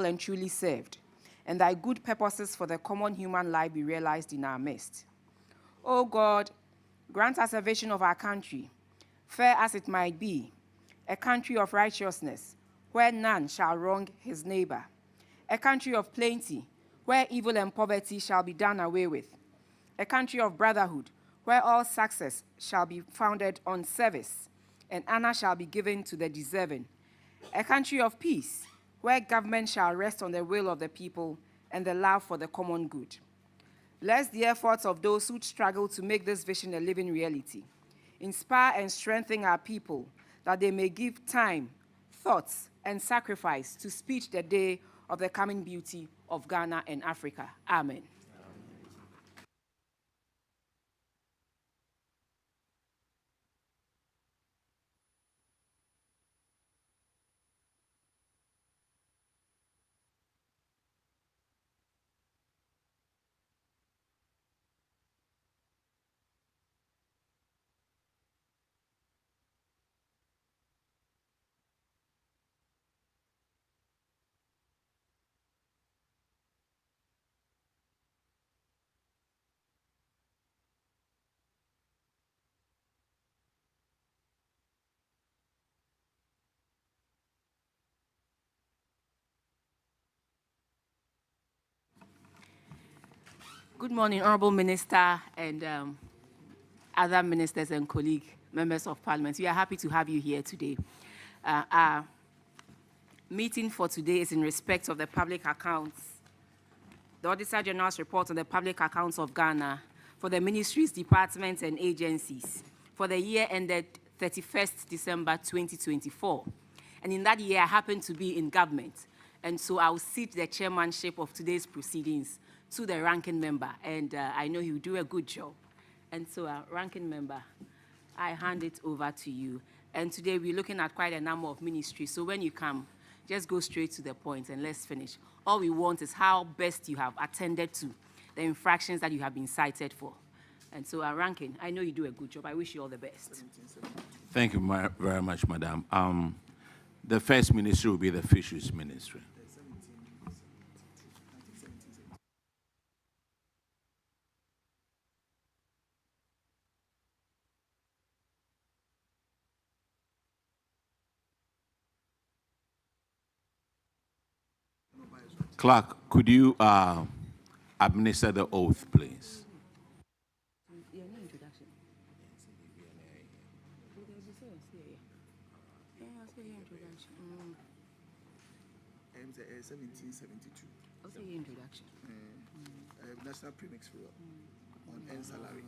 and truly served, and thy good purposes for the common human life be realized in our midst. O God, grant us a vision of our country, fair as it might be, a country of righteousness, where none shall wrong his neighbor, a country of plenty, where evil and poverty shall be done away with, a country of brotherhood, where all success shall be founded on service, and honor shall be given to the deserving, a country of peace, where government shall rest on the will of the people and the love for the common good. Bless the efforts of those who struggle to make this vision a living reality. Inspire and strengthen our people that they may give time, thoughts, and sacrifice to speed the day of the coming beauty of Ghana and Africa. Amen. Good morning, Honorable Minister and other ministers and colleagues, members of Parliament. We are happy to have you here today. Our meeting for today is in respect of the public accounts, the Auditor General's report on the public accounts of Ghana for the ministries, departments, and agencies for the year ended 31st December 2024. And in that year, I happened to be in government. And so I will cede the chairmanship of today's proceedings to the ranking member, and I know he will do a good job. And so, ranking member, I hand it over to you. And today we're looking at quite a number of ministries, so when you come, just go straight to the point and let's finish. All we want is how best you have attended to the infractions that you have been cited for. And so, ranking, I know you do a good job. I wish you all the best. Thank you very much, Madam. The first ministry will be the Fisheries Ministry. Clerk, could you administer the oath, please? Introduction. National Premix on end salary.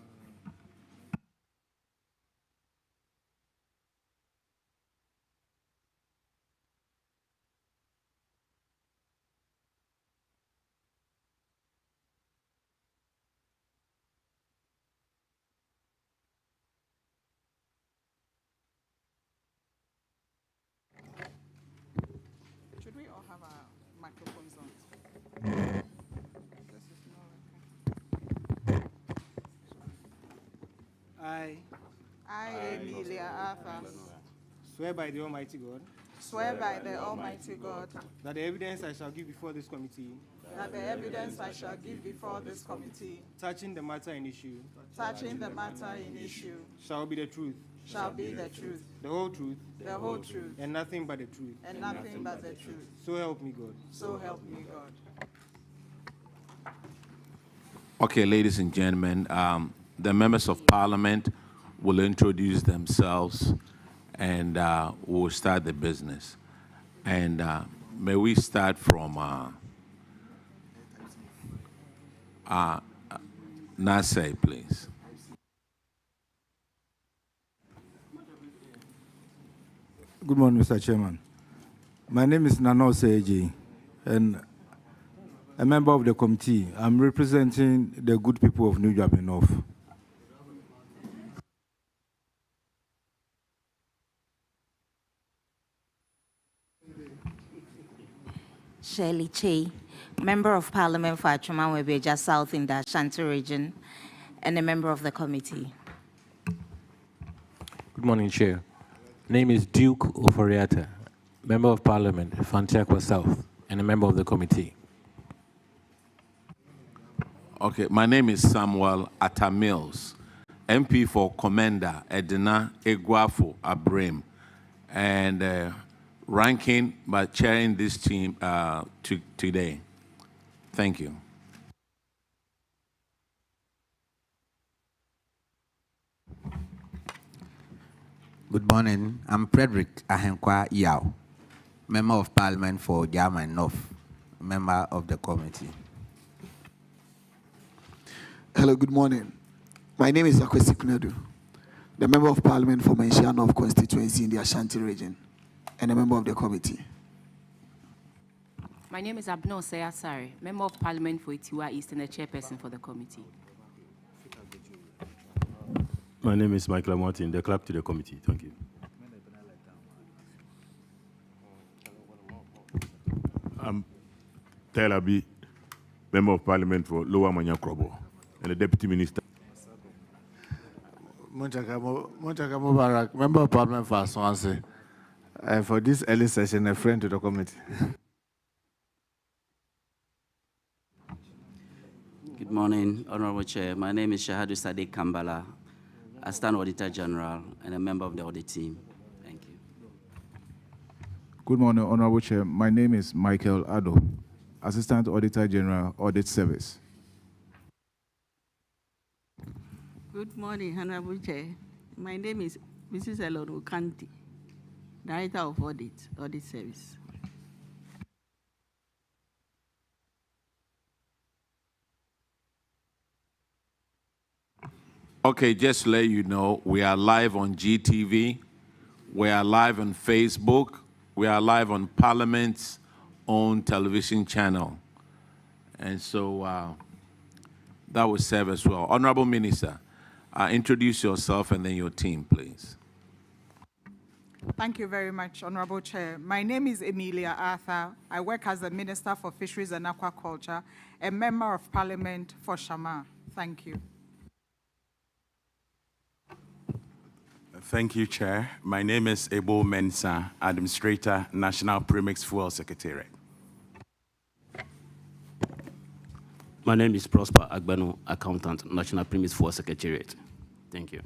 Should we all have our microphones on? I, Emilia Arthur, swear by the Almighty God swear by the Almighty God that the evidence I shall give before this committee touching the matter in issue shall be the truth, the whole truth, and nothing but the truth. So help me God. Okay, ladies and gentlemen, the members of Parliament will introduce themselves and we'll start the business. And may we start from Nasser, please. Good morning, Mr. Chairman. My name is Nano Seji, and a member of the committee. I'm representing the good people of New Japan North. Shirley Che, Member of Parliament for Achuman-Webeja South in the Ashanti region, and a member of the committee. Good morning, Chair. Name is Duke Oforiata, Member of Parliament, Fantiakwa South. and a member of the committee. Okay, my name is Samuel Atamils, MP for Commander Edina Eguafo Abrim, and ranking by chairing this team today. Thank you. Good morning. I'm Frederick Ahenkwa Yao, Member of Parliament for German North, member of the committee. Hello, good morning. My name is Akwesi Kunedu, the Member of Parliament for Menchia North constituency in the Ashanti region, and a member of the committee. My name is Abno Seyasari, Member of Parliament for Itiwa East and the chairperson for the committee. My name is Michael Martin, the clerk to the committee. Thank you. I'm Taylor B., Member of Parliament for Lower Manyakrobo, and the Deputy Minister. Munchaka Mubarak, Member of Parliament for Swansea. For this early session, a friend to the committee. Good morning, Honorable Chair. My name is Shahadu Sadiq Kambala, Assistant Auditor General and a member of the audit team. Thank you. Good morning, Honorable Chair. My name is Michael Ado, Assistant Auditor General, Audit Service. Good morning, Honorable Chair. My name is Mrs. Eloro Kanti, Director of Audit Service. Okay, just to let you know, we are live on GTV, we are live on Facebook, we are live on Parliament's own television channel. And so that will serve as well. Honorable Minister, introduce yourself and then your team, please. Thank you very much, Honorable Chair. My name is Emilia Arthur. I work as the Minister for Fisheries and Aquaculture, a Member of Parliament for Shama. Thank you. Thank you, Chair. My name is Ebo Mensah, Administrator, National Premix Fuel Secretariat. My name is Prosper Agbano, Accountant, National Premix Fuel Secretariat. Thank you.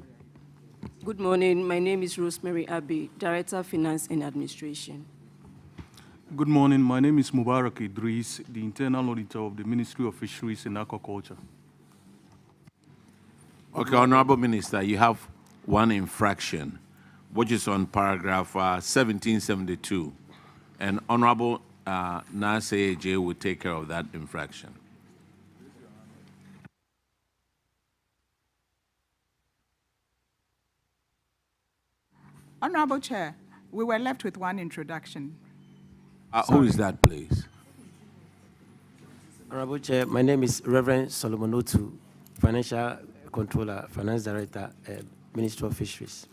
Good morning. My name is Rosemary Abbey, Director of Finance and Administration. Good morning. My name is Mubarak Idris, the Internal Auditor of the Ministry of Fisheries and Aquaculture. Okay, Honorable Minister, you have one infraction, which is on paragraph 1772. And Honorable Nase AJ will take care of that infraction. Honorable Chair, we were left with one introduction. Who is that, please? Honorable Chair, my name is Reverend Solomon Otu, Financial Controller, Finance Director, Ministry of Fisheries.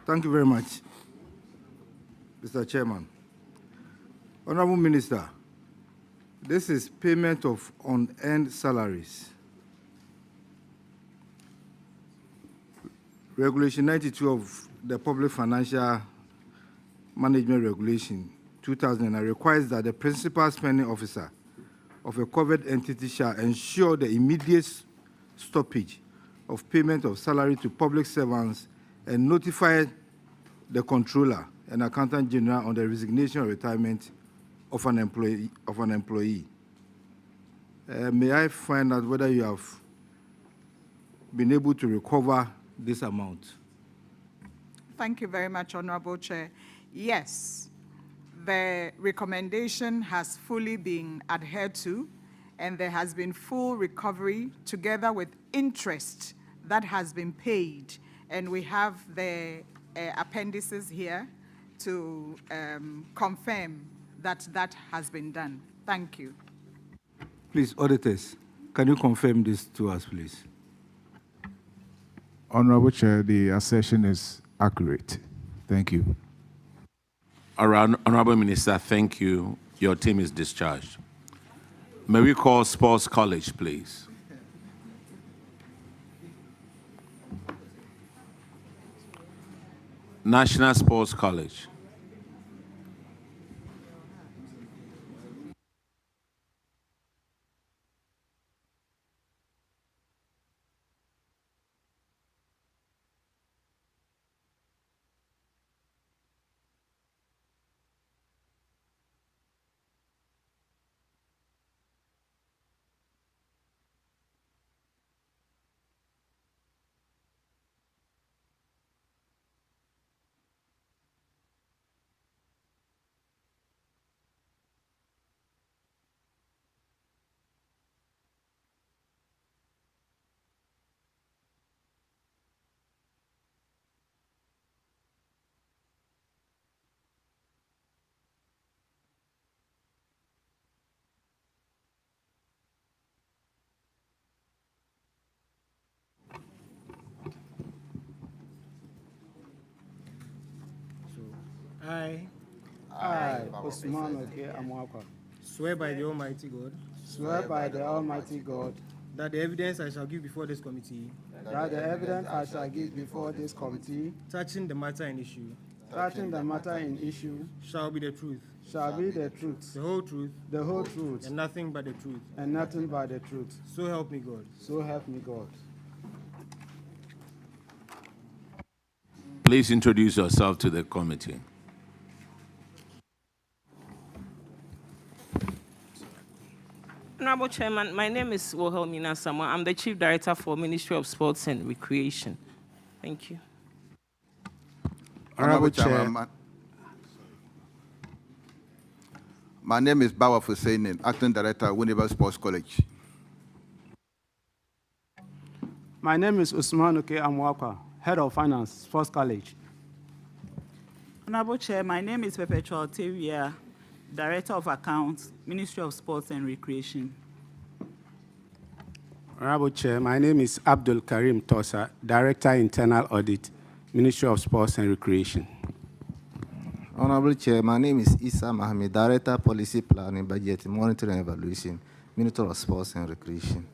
Thank you very much, Mr. Chairman. Honorable Minister, this is payment of unearned salaries. Regulation 92 of the Public Financial Management Regulation 2009 requires that the principal spending officer of a covered entity shall ensure the immediate stoppage of payment of salary to public servants and notify the controller and accountant general on the resignation or retirement of an employee. May I find out whether you have been able to recover this amount? Thank you very much, Honorable Chair. Yes, the recommendation has fully been adhered to, and there has been full recovery together with interest that has been paid. And we have the appendices here to confirm that that has been done. Thank you. Please, auditors, can you confirm this to us, please? Honorable Chair, the assertion is accurate. Thank you. All right, Honorable Minister, thank you. Your team is discharged. May we call Sports College, please? National Sports College. I, Osman Oke Amwakwa, Swear by the Almighty God swear by the Almighty God that the evidence I shall give before this committee that the evidence I shall give before this committee touching the matter in issue shall be the truth, the whole truth, and nothing but the truth. and nothing but the truth. So help me God. So help me God. Please introduce yourself to the committee. Honorable Chairman, my name is Wilhelmina Samuel. I'm the Chief Director for Ministry of Sports and Recreation. Thank you. Honorable Chairman, my name is Bawa Hussein, Acting Director, Winneba Sports College. My name is Usman Oke Amwakwa, Head of Finance, Sports College. Honorable Chair, my name is Perpetual Tevia, Director of Accounts, Ministry of Sports and Recreation. Honorable Chair, my name is Abdul Karim Tosa, Director, Internal Audit, Ministry of Sports and Recreation. Honorable Chair, my name is Issa Mohammed, Director, Policy Planning, Budget, Monitoring and Evaluation, Ministry of Sports and Recreation.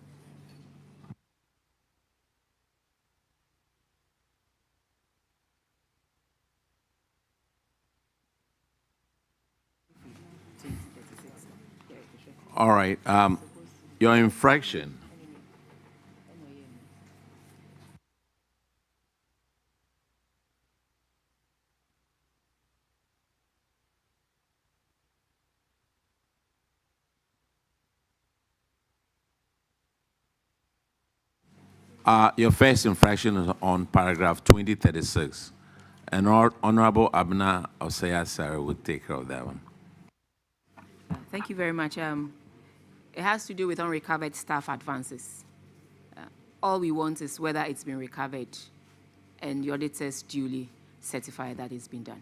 All right. Your infraction. Your first infraction is on paragraph 2036. And Honorable Abna Osaya Sarah will take care of that one. Thank you very much. It has to do with unrecovered staff advances. All we want is whether it's been recovered, and the auditors duly certify that it's been done.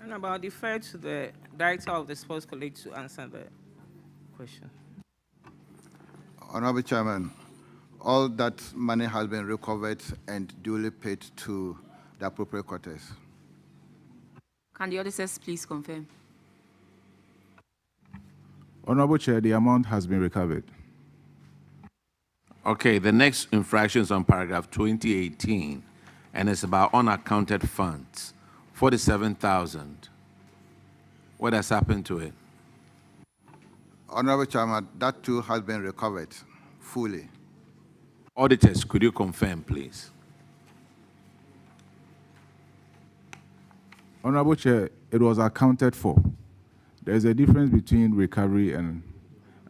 And I'll defer to the Director of the Sports College to answer the question. Honorable Chairman, all that money has been recovered and duly paid to the appropriate quarters. Can the auditors please confirm? Honorable Chair, the amount has been recovered. Okay, the next infraction is on paragraph 2018, and it's about unaccounted funds, 47,000. What has happened to it? Honorable Chairman, that too has been recovered fully. Auditors, could you confirm, please? Honorable Chair, it was accounted for. There's a difference between recovery and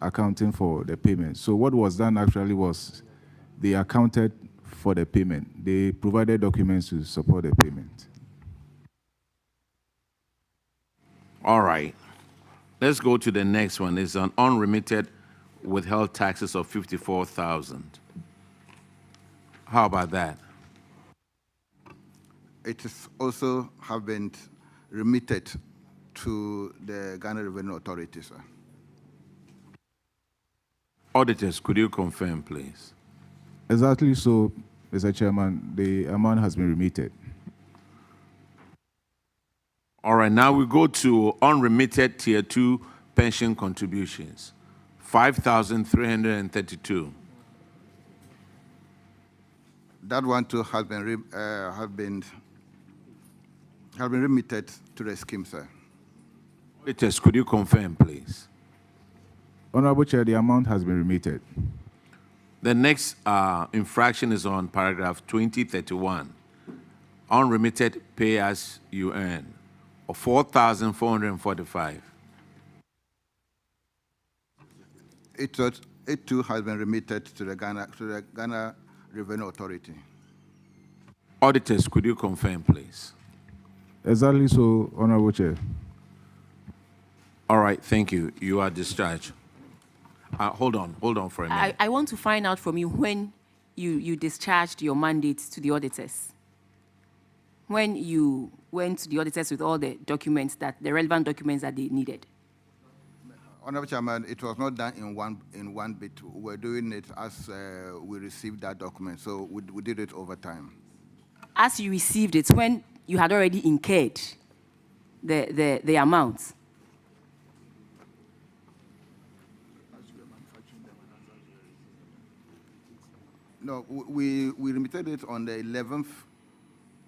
accounting for the payment. So what was done actually was they accounted for the payment. They provided documents to support the payment. All right. Let's go to the next one. It's on unremitted withheld taxes of 54,000. How about that? It is also have been remitted to the Ghana Revenue Authority, sir. Auditors, could you confirm, please? Exactly so, Mr. Chairman. The amount has been remitted. All right, now we go to unremitted Tier 2 pension contributions, 5,332. That one too has been remitted to the scheme, sir. Auditors, could you confirm, please? Honorable Chair, the amount has been remitted. The next infraction is on paragraph 2031, unremitted pay as you earn, of 4,445. It too has been remitted to the Ghana Revenue Authority. Auditors, could you confirm, please? Exactly so, Honorable Chair. All right, thank you. You are discharged. Hold on for a minute. I want to find out from you when you discharged your mandate to the auditors. When you went to the auditors with all the documents, the relevant documents that they needed. Honorable Chairman, it was not done in one bit. We're doing it as we received that document, so we did it over time. As you received it, when you had already incurred the amount. No, we remitted it on the 11th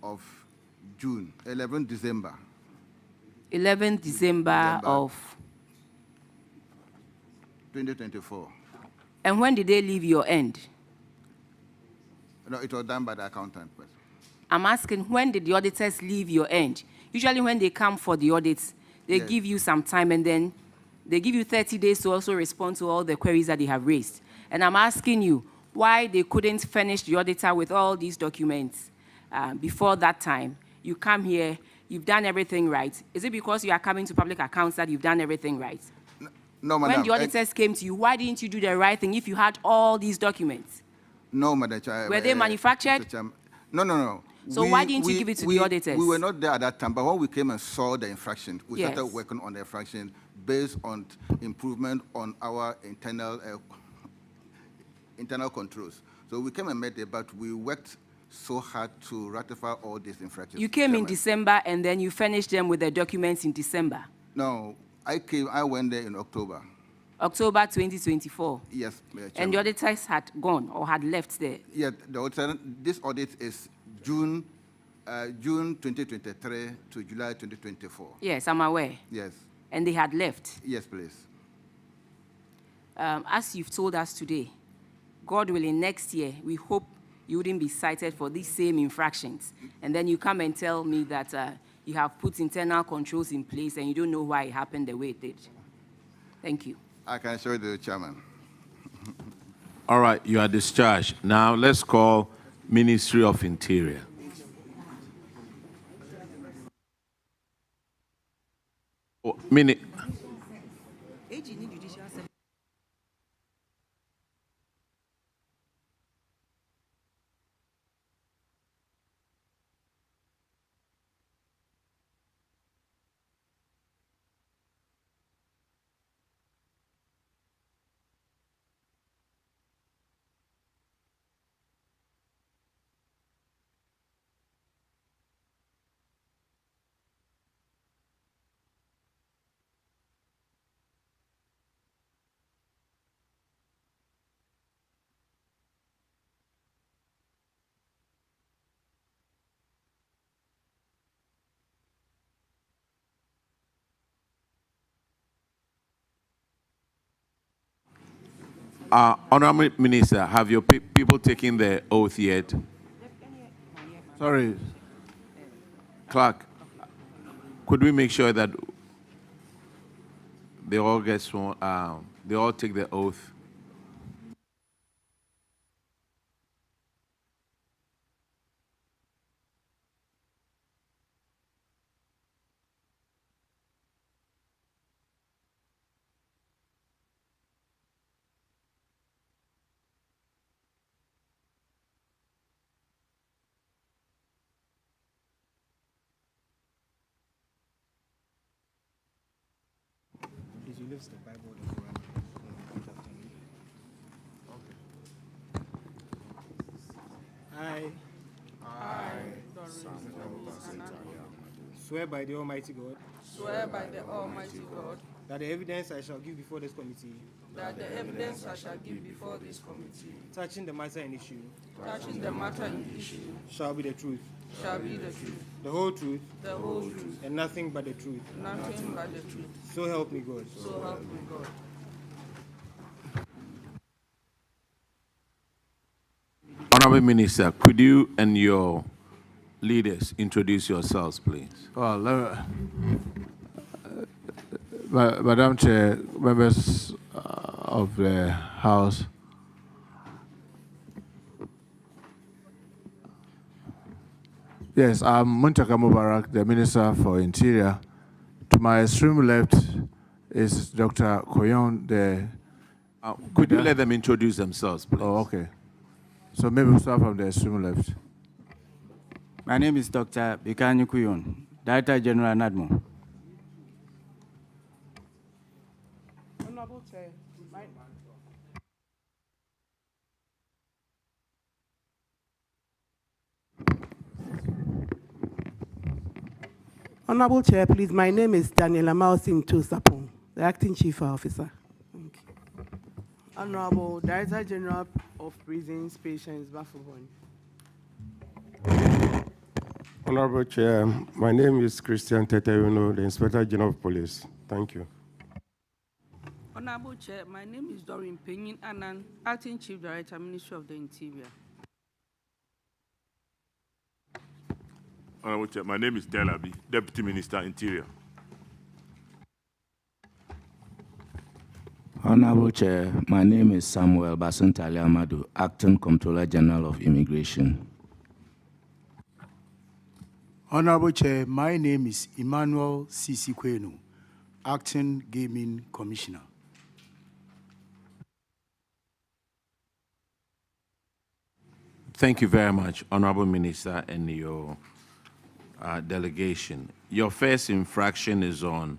of June, 11th December. 11th December of 2024. And when did they leave your end? No, it was done by the accountant. I'm asking, when did the auditors leave your end? Usually when they come for the audits, they give you some time and then they give you 30 days to also respond to all the queries that they have raised. And I'm asking you why they couldn't finish the auditor with all these documents before that time. You come here, you've done everything right. Is it because you are coming to public accounts that you've done everything right? No, madam. When the auditors came to you, why didn't you do the right thing if you had all these documents? No, Madam. Were they manufactured? No. So why didn't you give it to the auditors? We were not there at that time, but when we came and saw the infraction, we started working on the infraction based on improvement on our internal controls. So we came and met there, but we worked so hard to ratify all these infractions. You came in December and then you finished them with the documents in December? No, I went there in October. October 2024? Yes, and the auditors had gone or had left there? Yeah, this audit is June 2023 to July 2024. Yes, I'm aware. Yes. And they had left? Yes, please. As you've told us today, God willing, next year, we hope you wouldn't be cited for these same infractions. And then you come and tell me that you have put internal controls in place and you don't know why it happened the way it did. Thank you. I can show you the chairman. All right, you are discharged. Now let's call Ministry of Interior. Honorable Minister, have your people taken the oath yet? Sorry. Clerk, could we make sure that they all get sworn, they all take the oath? The Bible I swear by the Almighty God swear by the Almighty God that the evidence I shall give before this committee that the evidence I shall give before this committee touching the matter in issue shall be the truth, the whole truth, and nothing but the truth. nothing but the truth. So help me God. So help me God. Honorable Minister, could you and your leaders introduce yourselves, please? Well, Madam Chair, members of the House, yes, I'm Muntaka Mubarak, the Minister for Interior. To my extreme left is Dr. Koyon, the... could you let them introduce themselves, please? Oh, okay. So maybe we'll start from the extreme left. My name is Dr. Bikani Kuyon, Director General NADMO. Honorable Chair, Honorable Chair, please, my name is Daniela Mausin Tusapong, the Acting Chief Officer. Thank you. Honorable Director General of Prisons, Patients, Bafubon. Honorable Chair, my name is Christian Teteuno, the Inspector General of Police. Thank you. Honorable Chair, my name is Doreen Penyin Annan, Acting Chief Director, Ministry of the Interior. Honorable Chair, my name is Telabi, Deputy Minister, Interior. Honorable Chair, my name is Samuel Basantali Amadu, Acting Comptroller General of Immigration. Honorable Chair, my name is Emmanuel Sisikwenu, Acting Gaming Commissioner. Thank you very much, Honorable Minister, and your delegation. Your first infraction is on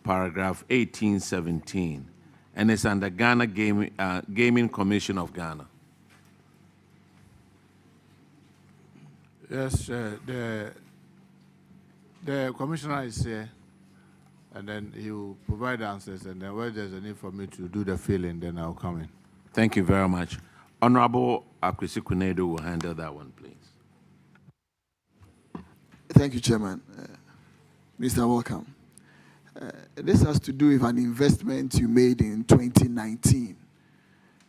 paragraph 1817, and it's under Ghana Gaming Commission of Ghana. Yes, the commissioner is here, and then he will provide answers, and then where there's a need for me to do the filling, then I'll come in. Thank you very much. Honorable Akwesi Kunedo will handle that one, please. Thank you, Chairman. Minister, welcome. This has to do with an investment you made in 2019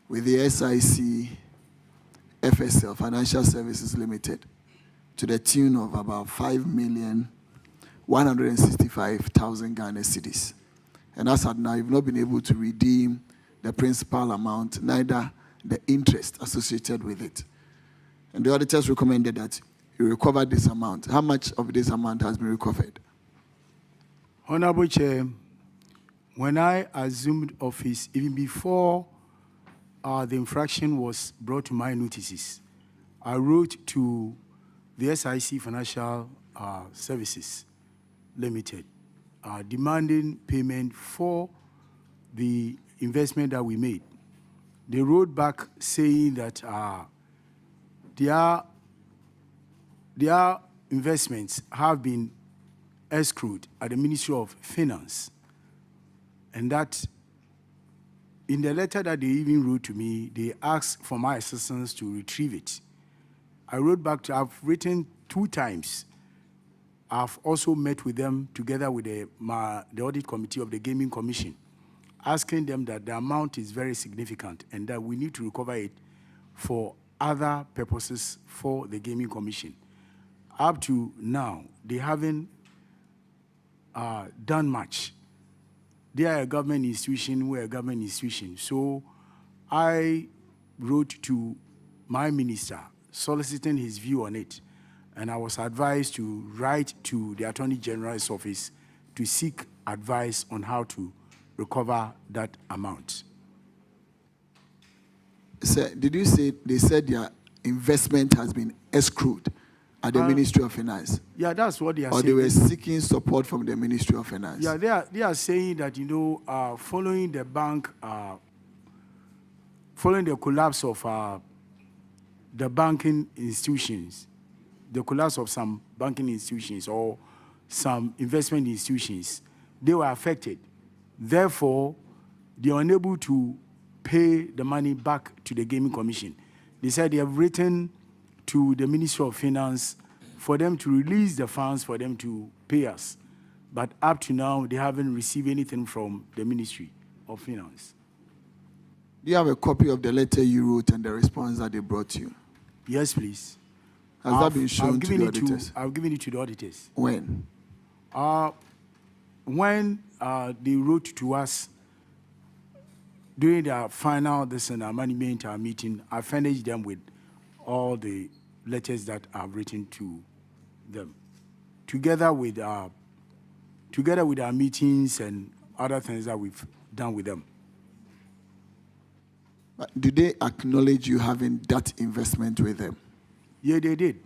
with the SIC FSL, Financial Services Limited, to the tune of about 5,165,000 Ghana cedis. And as of now, you've not been able to redeem the principal amount, neither the interest associated with it. And the auditors recommended that you recover this amount. How much of this amount has been recovered? Honorable Chair, when I assumed office, even before the infraction was brought to my notices, I wrote to the SIC Financial Services Limited, demanding payment for the investment that we made. They wrote back saying that their investments have been escrowed at the Ministry of Finance, and that in the letter that they even wrote to me, they asked for my assistance to retrieve it. I wrote back I've written 2 times. I've also met with them together with the audit committee of the Gaming Commission, asking them that the amount is very significant and that we need to recover it for other purposes for the Gaming Commission. Up to now, they haven't done much. They are a government institution, we're a government institution. So I wrote to my minister soliciting his view on it, and I was advised to write to the Attorney General's office to seek advice on how to recover that amount. Sir, did you say they said their investment has been escrowed at the Ministry of Finance? Yeah, that's what they are saying. Or they were seeking support from the Ministry of Finance? Yeah, they are saying that, following the bank, following the collapse of the banking institutions, the collapse of some banking institutions, or some investment institutions, they were affected. Therefore, they are unable to pay the money back to the Gaming Commission. They said they have written to the Ministry of Finance for them to release the funds for them to pay us. But up to now, they haven't received anything from the Ministry of Finance. Do you have a copy of the letter you wrote and the response that they brought you? Yes, please. Has that been shown to the auditors? I've given it to the auditors. When? When they wrote to us during the final management meeting, I furnished them with all the letters that I've written to them, together with our meetings and other things that we've done with them. Do they acknowledge you having that investment with them? Yeah, they did.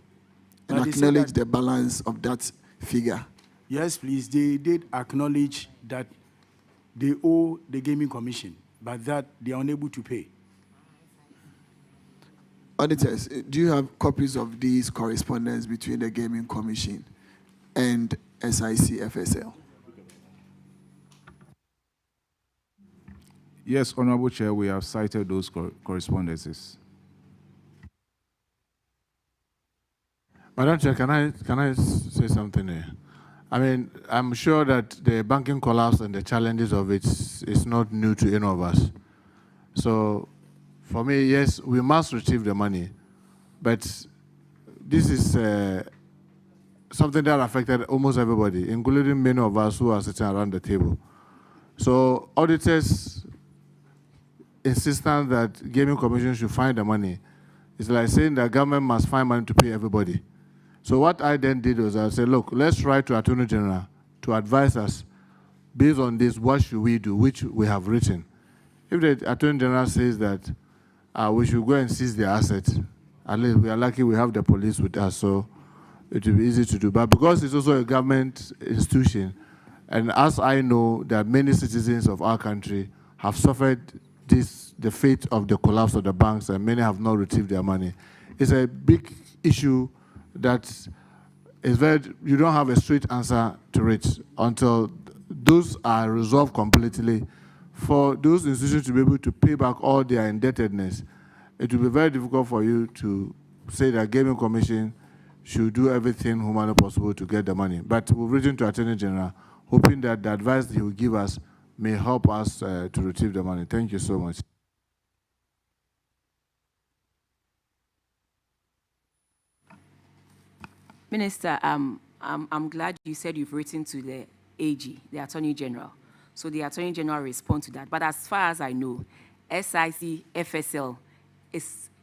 And But they said acknowledge that- the balance of that figure? Yes, please. They did acknowledge that they owe the Gaming Commission, but that they are unable to pay. Auditors, do you have copies of these correspondence between the Gaming Commission and SIC-FSL? Yes, Honorable Chair, we have cited those correspondences. Madam Chair, can I say something here? I mean, I'm sure that the banking collapse and the challenges of it is not new to any of us. So, for me, yes, we must retrieve the money, but this is something that affected almost everybody, including many of us who are sitting around the table. So, auditors' insistence that Gaming Commission should find the money is like saying that government must find money to pay everybody. So what I then did was I said, look, let's write to Attorney General to advise us, based on this, what should we do, which we have written. If the Attorney General says that we should go and seize the assets, at least we are lucky we have the police with us, so it will be easy to do. But because it's also a government institution, and as I know that many citizens of our country have suffered the fate of the collapse of the banks, and many have not retrieved their money, it's a big issue that is you don't have a straight answer to it until those are resolved completely. For those institutions to be able to pay back all their indebtedness, it will be very difficult for you to say that Gaming Commission should do everything humanly possible to get the money. But we've written to Attorney General, hoping that the advice he will give us may help us to retrieve the money. Thank you so much. Minister, I'm glad you said you've written to the AG, the Attorney General. So the Attorney General will respond to that. But as far as I know, SIC-FSL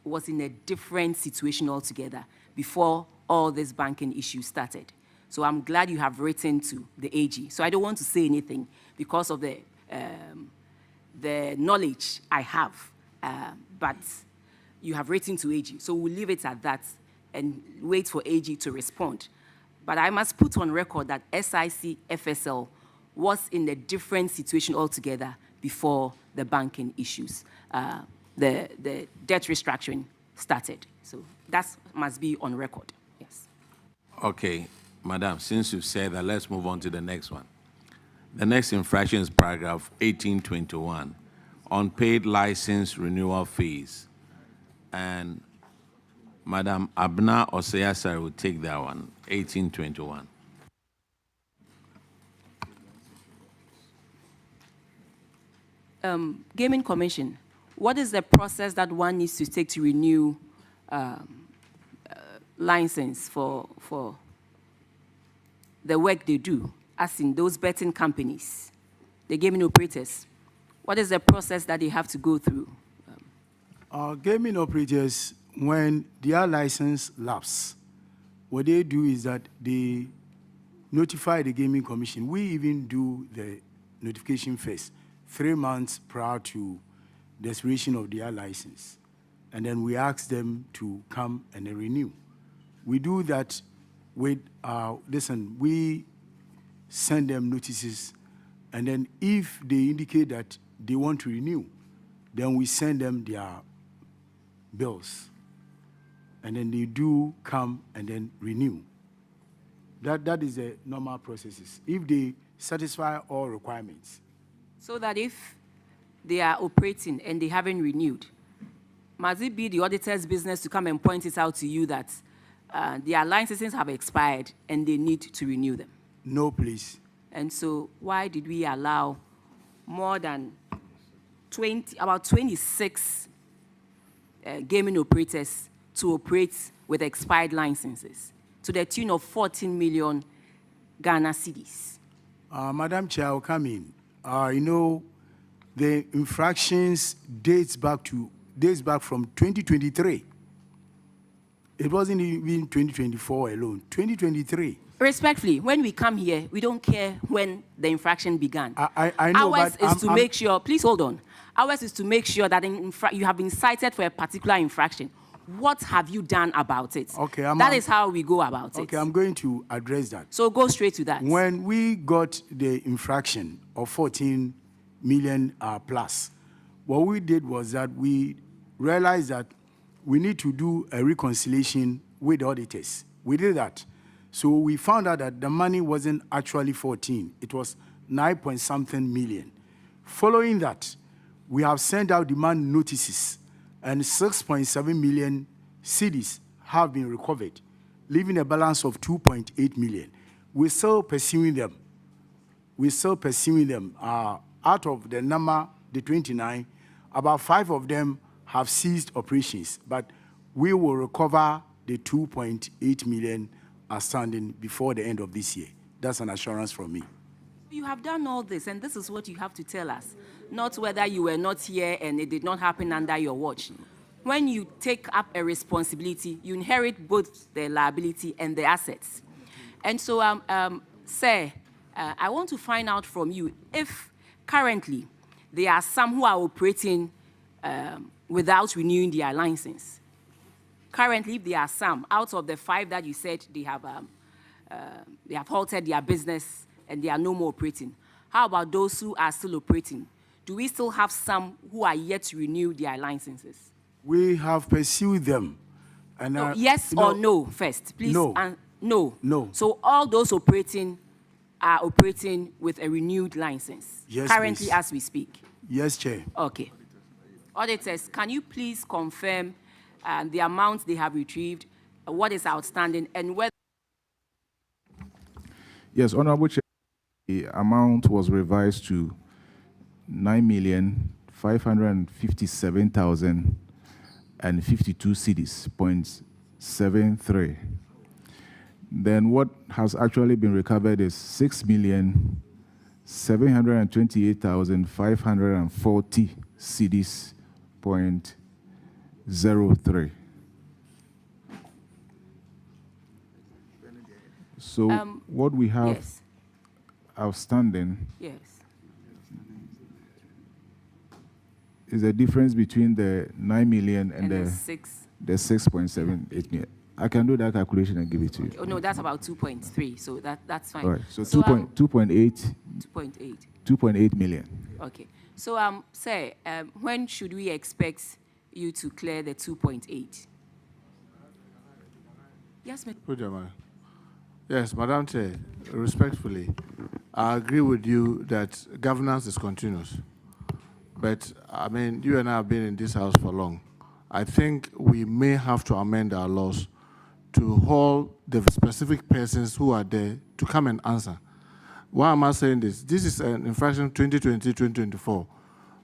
was in a different situation altogether before all this banking issue started. So I'm glad you have written to the AG. So I don't want to say anything because of the knowledge I have, but you have written to AG. So we'll leave it at that and wait for AG to respond. But I must put on record that SIC-FSL was in a different situation altogether before the banking issues, the debt restructuring started. So that must be on record, yes. Okay, Madam, since you've said that, let's move on to the next one. The next infraction is paragraph 1821, unpaid license renewal fees. And Madam Abna Oseyasari will take that one, 1821. Gaming Commission, what is the process that one needs to take to renew license for the work they do, as in those betting companies, the gaming operators? What is the process that they have to go through? Gaming operators, when their license lapses, what they do is that they notify the Gaming Commission. We even do the notification first, 3 months prior to the expiration of their license. And then we ask them to come and renew. We do that with, we send them notices, and then if they indicate that they want to renew, then we send them their bills. And then they do come and then renew. That is the normal processes, if they satisfy all requirements. So that if they are operating and they haven't renewed, must it be the auditor's business to come and point it out to you that their licenses have expired and they need to renew them? No, please. And so why did we allow more than about 26 gaming operators to operate with expired licenses to the tune of 14 million Ghana cedis? Madam Chair, I'll come in. You know, the infractions dates back from 2023. It wasn't even 2024 alone, 2023. Respectfully, when we come here, we don't care when the infraction began. I know, Ours but is to make sure, please hold on. Ours is to make sure that you have been cited for a particular infraction. What have you done about it? Okay, that is how we go about it. Okay, I'm going to address that. So go straight to that. When we got the infraction of 14 million plus, what we did was that we realized that we need to do a reconciliation with the auditors. We did that. So we found out that the money wasn't actually 14. It was 9-point-something million. Following that, we have sent out demand notices, and 6.7 million cedis have been recovered, leaving a balance of 2.8 million. We're still pursuing them. Out of the number, the 29, about 5 of them have ceased operations, but we will recover the 2.8 million outstanding before the end of this year. That's an assurance from me. You have done all this, and this is what you have to tell us, not whether you were not here and it did not happen under your watch. When you take up a responsibility, you inherit both the liability and the assets. And so, sir, I want to find out from you if currently there are some who are operating without renewing their license. Currently, if there are some, out of the 5 that you said they have halted their business and they are no more operating, how about those who are still operating? Do we still have some who are yet to renew their licenses? We have pursued them. And no, yes or no first, please. No. No. No. So all those operating are operating with a renewed license? Yes, currently, please. as we speak? Yes, Chair. Okay. Auditors, can you please confirm the amount they have retrieved, what is outstanding, and whether... Yes, Honorable Chair, the amount was revised to 9,557,052 cedis, 0.73. Then what has actually been recovered is 6,728,540 cedis, 0.03. So what we have outstanding is the difference between the 9 million and the 6.78 million. I can do that calculation and give it to you. Oh, no, that's about 2.3, so that's fine. All right, so 2.8 million. Okay. So, sir, when should we expect you to clear the 2.8? Yes, ma'am. Yes, Madam Chair, respectfully, I agree with you that governance is continuous. But, I mean, you and I have been in this house for long. I think we may have to amend our laws to hold the specific persons who are there to come and answer. Why am I saying this? This is an infraction 2020-2024.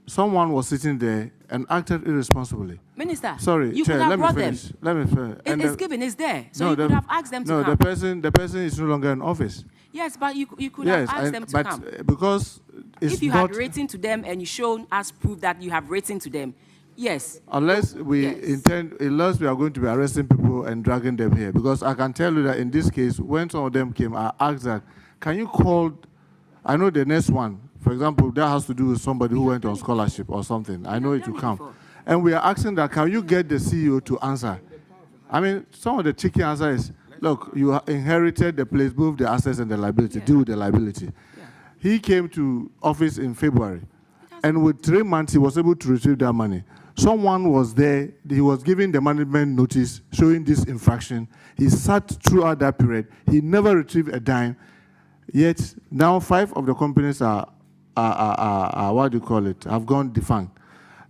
Someone was sitting there and acted irresponsibly. Minister, sorry, you Chair, could have let me brought finish. them. Let me finish. It's given, it's there. So you could have asked them to come. No, the person is no longer in office. Yes, but you could have asked them to come. Because it's if you not, had written to them and you shown us proof that you have written to them, yes. Unless we unless we are going to be arresting people and dragging them here. Because I can tell you that in this case, when some of them came, I asked that, can you call, I know the next one, for example, that has to do with somebody who went on scholarship or something. I know it will come. And we are asking that, can you get the CEO to answer? I mean, some of the tricky answer is, look, you inherited the place, both the assets and the liability, deal with the liability. He came to office in February, and with 3 months, he was able to retrieve that money. Someone was there, he was giving the management notice showing this infraction. He sat throughout that period. He never retrieved a dime. Yet now 5 of the companies are what do you call it, have gone defunct.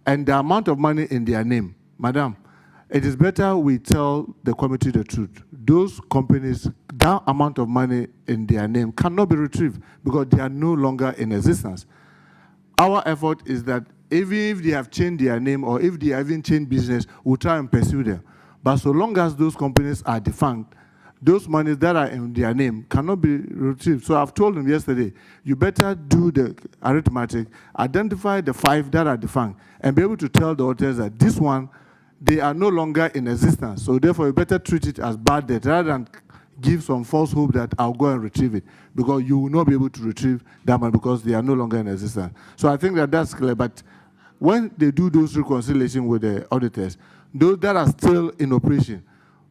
And the amount of money in their name, madam, it is better we tell the committee the truth. Those companies, that amount of money in their name cannot be retrieved because they are no longer in existence. Our effort is that even if they have changed their name or if they haven't changed business, we'll try and pursue them. But so long as those companies are defunct, those monies that are in their name cannot be retrieved. So I've told them yesterday, you better do the arithmetic, identify the 5 that are defunct, and be able to tell the auditors that this one, they are no longer in existence. So therefore, you better treat it as bad debt rather than give some false hope that I'll go and retrieve it, because you will not be able to retrieve that money because they are no longer in existence. So I think that that's clear. But when they do those reconciliation with the auditors, those that are still in operation,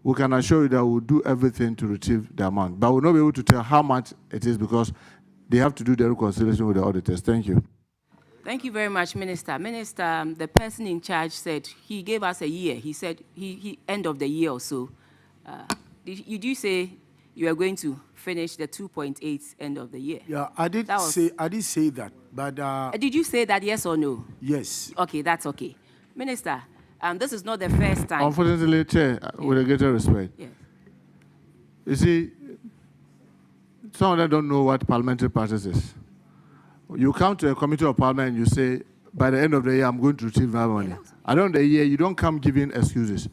we can assure you that we'll do everything to retrieve the amount. But we'll not be able to tell how much it is because they have to do the reconciliation with the auditors. Thank you. Thank you very much, Minister. Minister, the person in charge said he gave us a year. He said he end of the year or so. Did you say you are going to finish the 2.8 end of the year? Yeah, I did say that, but did you say that yes or no? Yes. Okay, that's okay. Minister, this is not the first time. Unfortunately, Chair, with a greater respect, yes. You see, some of them don't know what parliamentary practice is. You come to a committee of parliament and you say, by the end of the year, I'm going to retrieve my money. At the end of the year, you don't come giving excuses.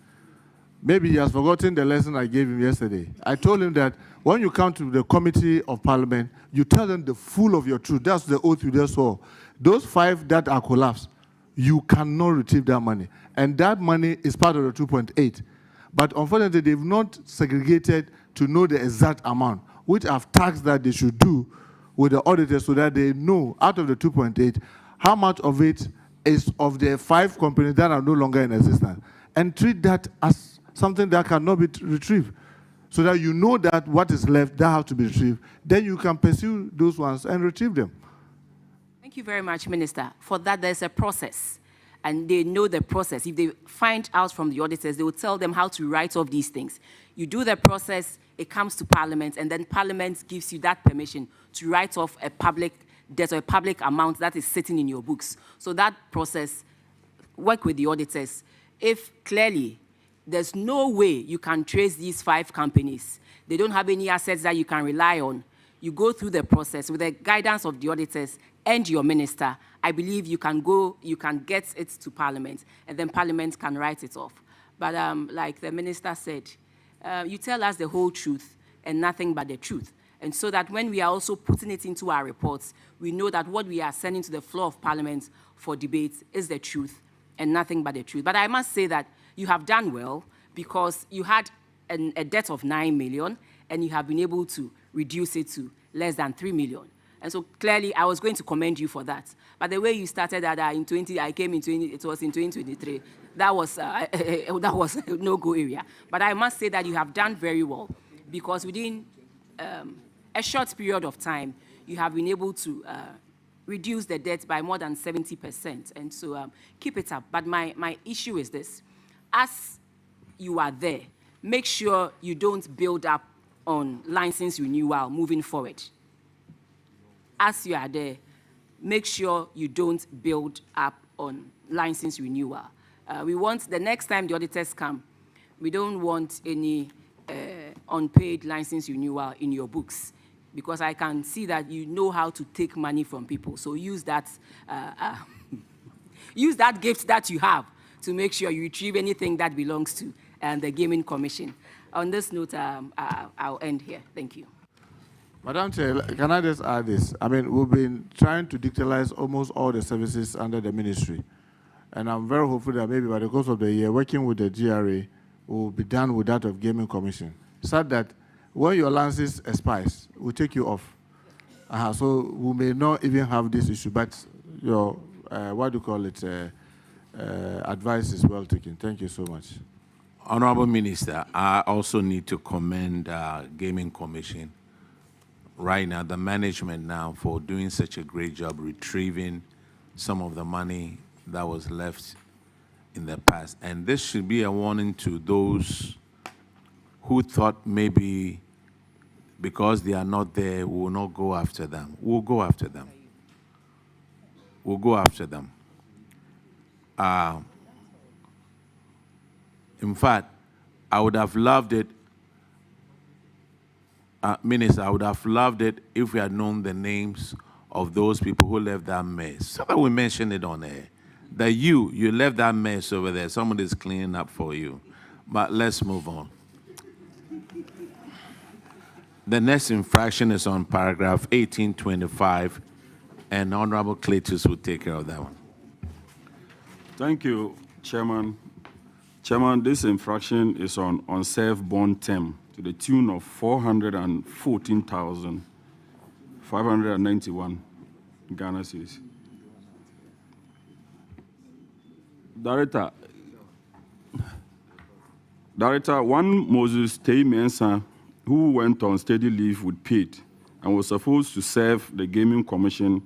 Maybe he has forgotten the lesson I gave him yesterday. I told him that when you come to the committee of parliament, you tell them the full of your truth. That's the oath you just saw. Those 5 that are collapsed, you cannot retrieve that money. And that money is part of the 2.8. But unfortunately, they've not segregated to know the exact amount, which I've tasked that they should do with the auditors so that they know out of the 2.8, how much of it is of the 5 companies that are no longer in existence, and treat that as something that cannot be retrieved, so that you know that what is left that has to be retrieved. Then you can pursue those ones and retrieve them. Thank you very much, Minister. For that, there's a process, and they know the process. If they find out from the auditors, they will tell them how to write off these things. You do the process, it comes to Parliament, and then Parliament gives you that permission to write off a public debt or a public amount that is sitting in your books. So that process, work with the auditors. If clearly there's no way you can trace these 5 companies, they don't have any assets that you can rely on, you go through the process with the guidance of the auditors and your minister, I believe you can get it to Parliament, and then Parliament can write it off. But like the minister said, you tell us the whole truth and nothing but the truth. And so that when we are also putting it into our reports, we know that what we are sending to the floor of Parliament for debate is the truth and nothing but the truth. But I must say that you have done well, because you had a debt of 9 million and you have been able to reduce it to less than 3 million. And so clearly, I was going to commend you for that. But the way you started that I came in 20, it was in 2023, that was a no-go area. But I must say that you have done very well, because within a short period of time, you have been able to reduce the debt by more than 70%. And so keep it up. But my issue is this. As you are there, make sure you don't build up on license renewal moving forward. As you are there, make sure you don't build up on license renewal. We want, the next time the auditors come, we don't want any unpaid license renewal in your books, because I can see that you know how to take money from people. So use that, use that gift that you have to make sure you retrieve anything that belongs to the Gaming Commission. On this note, I'll end here. Thank you. Madam Chair, can I just add this? I mean, we've been trying to digitalize almost all the services under the ministry. And I'm very hopeful that maybe by the course of the year, working with the GRA, we'll be done with that of Gaming Commission. Such that when your license expires, we'll take you off. So we may not even have this issue, but your, what do you call it, advice is well taken. Thank you so much. Honorable Minister, I also need to commend Gaming Commission. Right now, the management now, for doing such a great job retrieving some of the money that was left in the past. And this should be a warning to those who thought maybe because they are not there, we will not go after them. We'll go after them. We'll go after them. In fact, I would have loved it, Minister, I would have loved it if we had known the names of those people who left that mess. Somebody will mention it on air. That you left that mess over there. Somebody's cleaning up for you. But let's move on. The next infraction is on paragraph 1825, and Honorable Cletus will take care of that one. Thank you, Chairman. Chairman, this infraction is on unserved bond term to the tune of 414,591 Ghana cedis. Director, one Moses Tei Mensah, who went on steady leave with paid and was supposed to serve the Gaming Commission,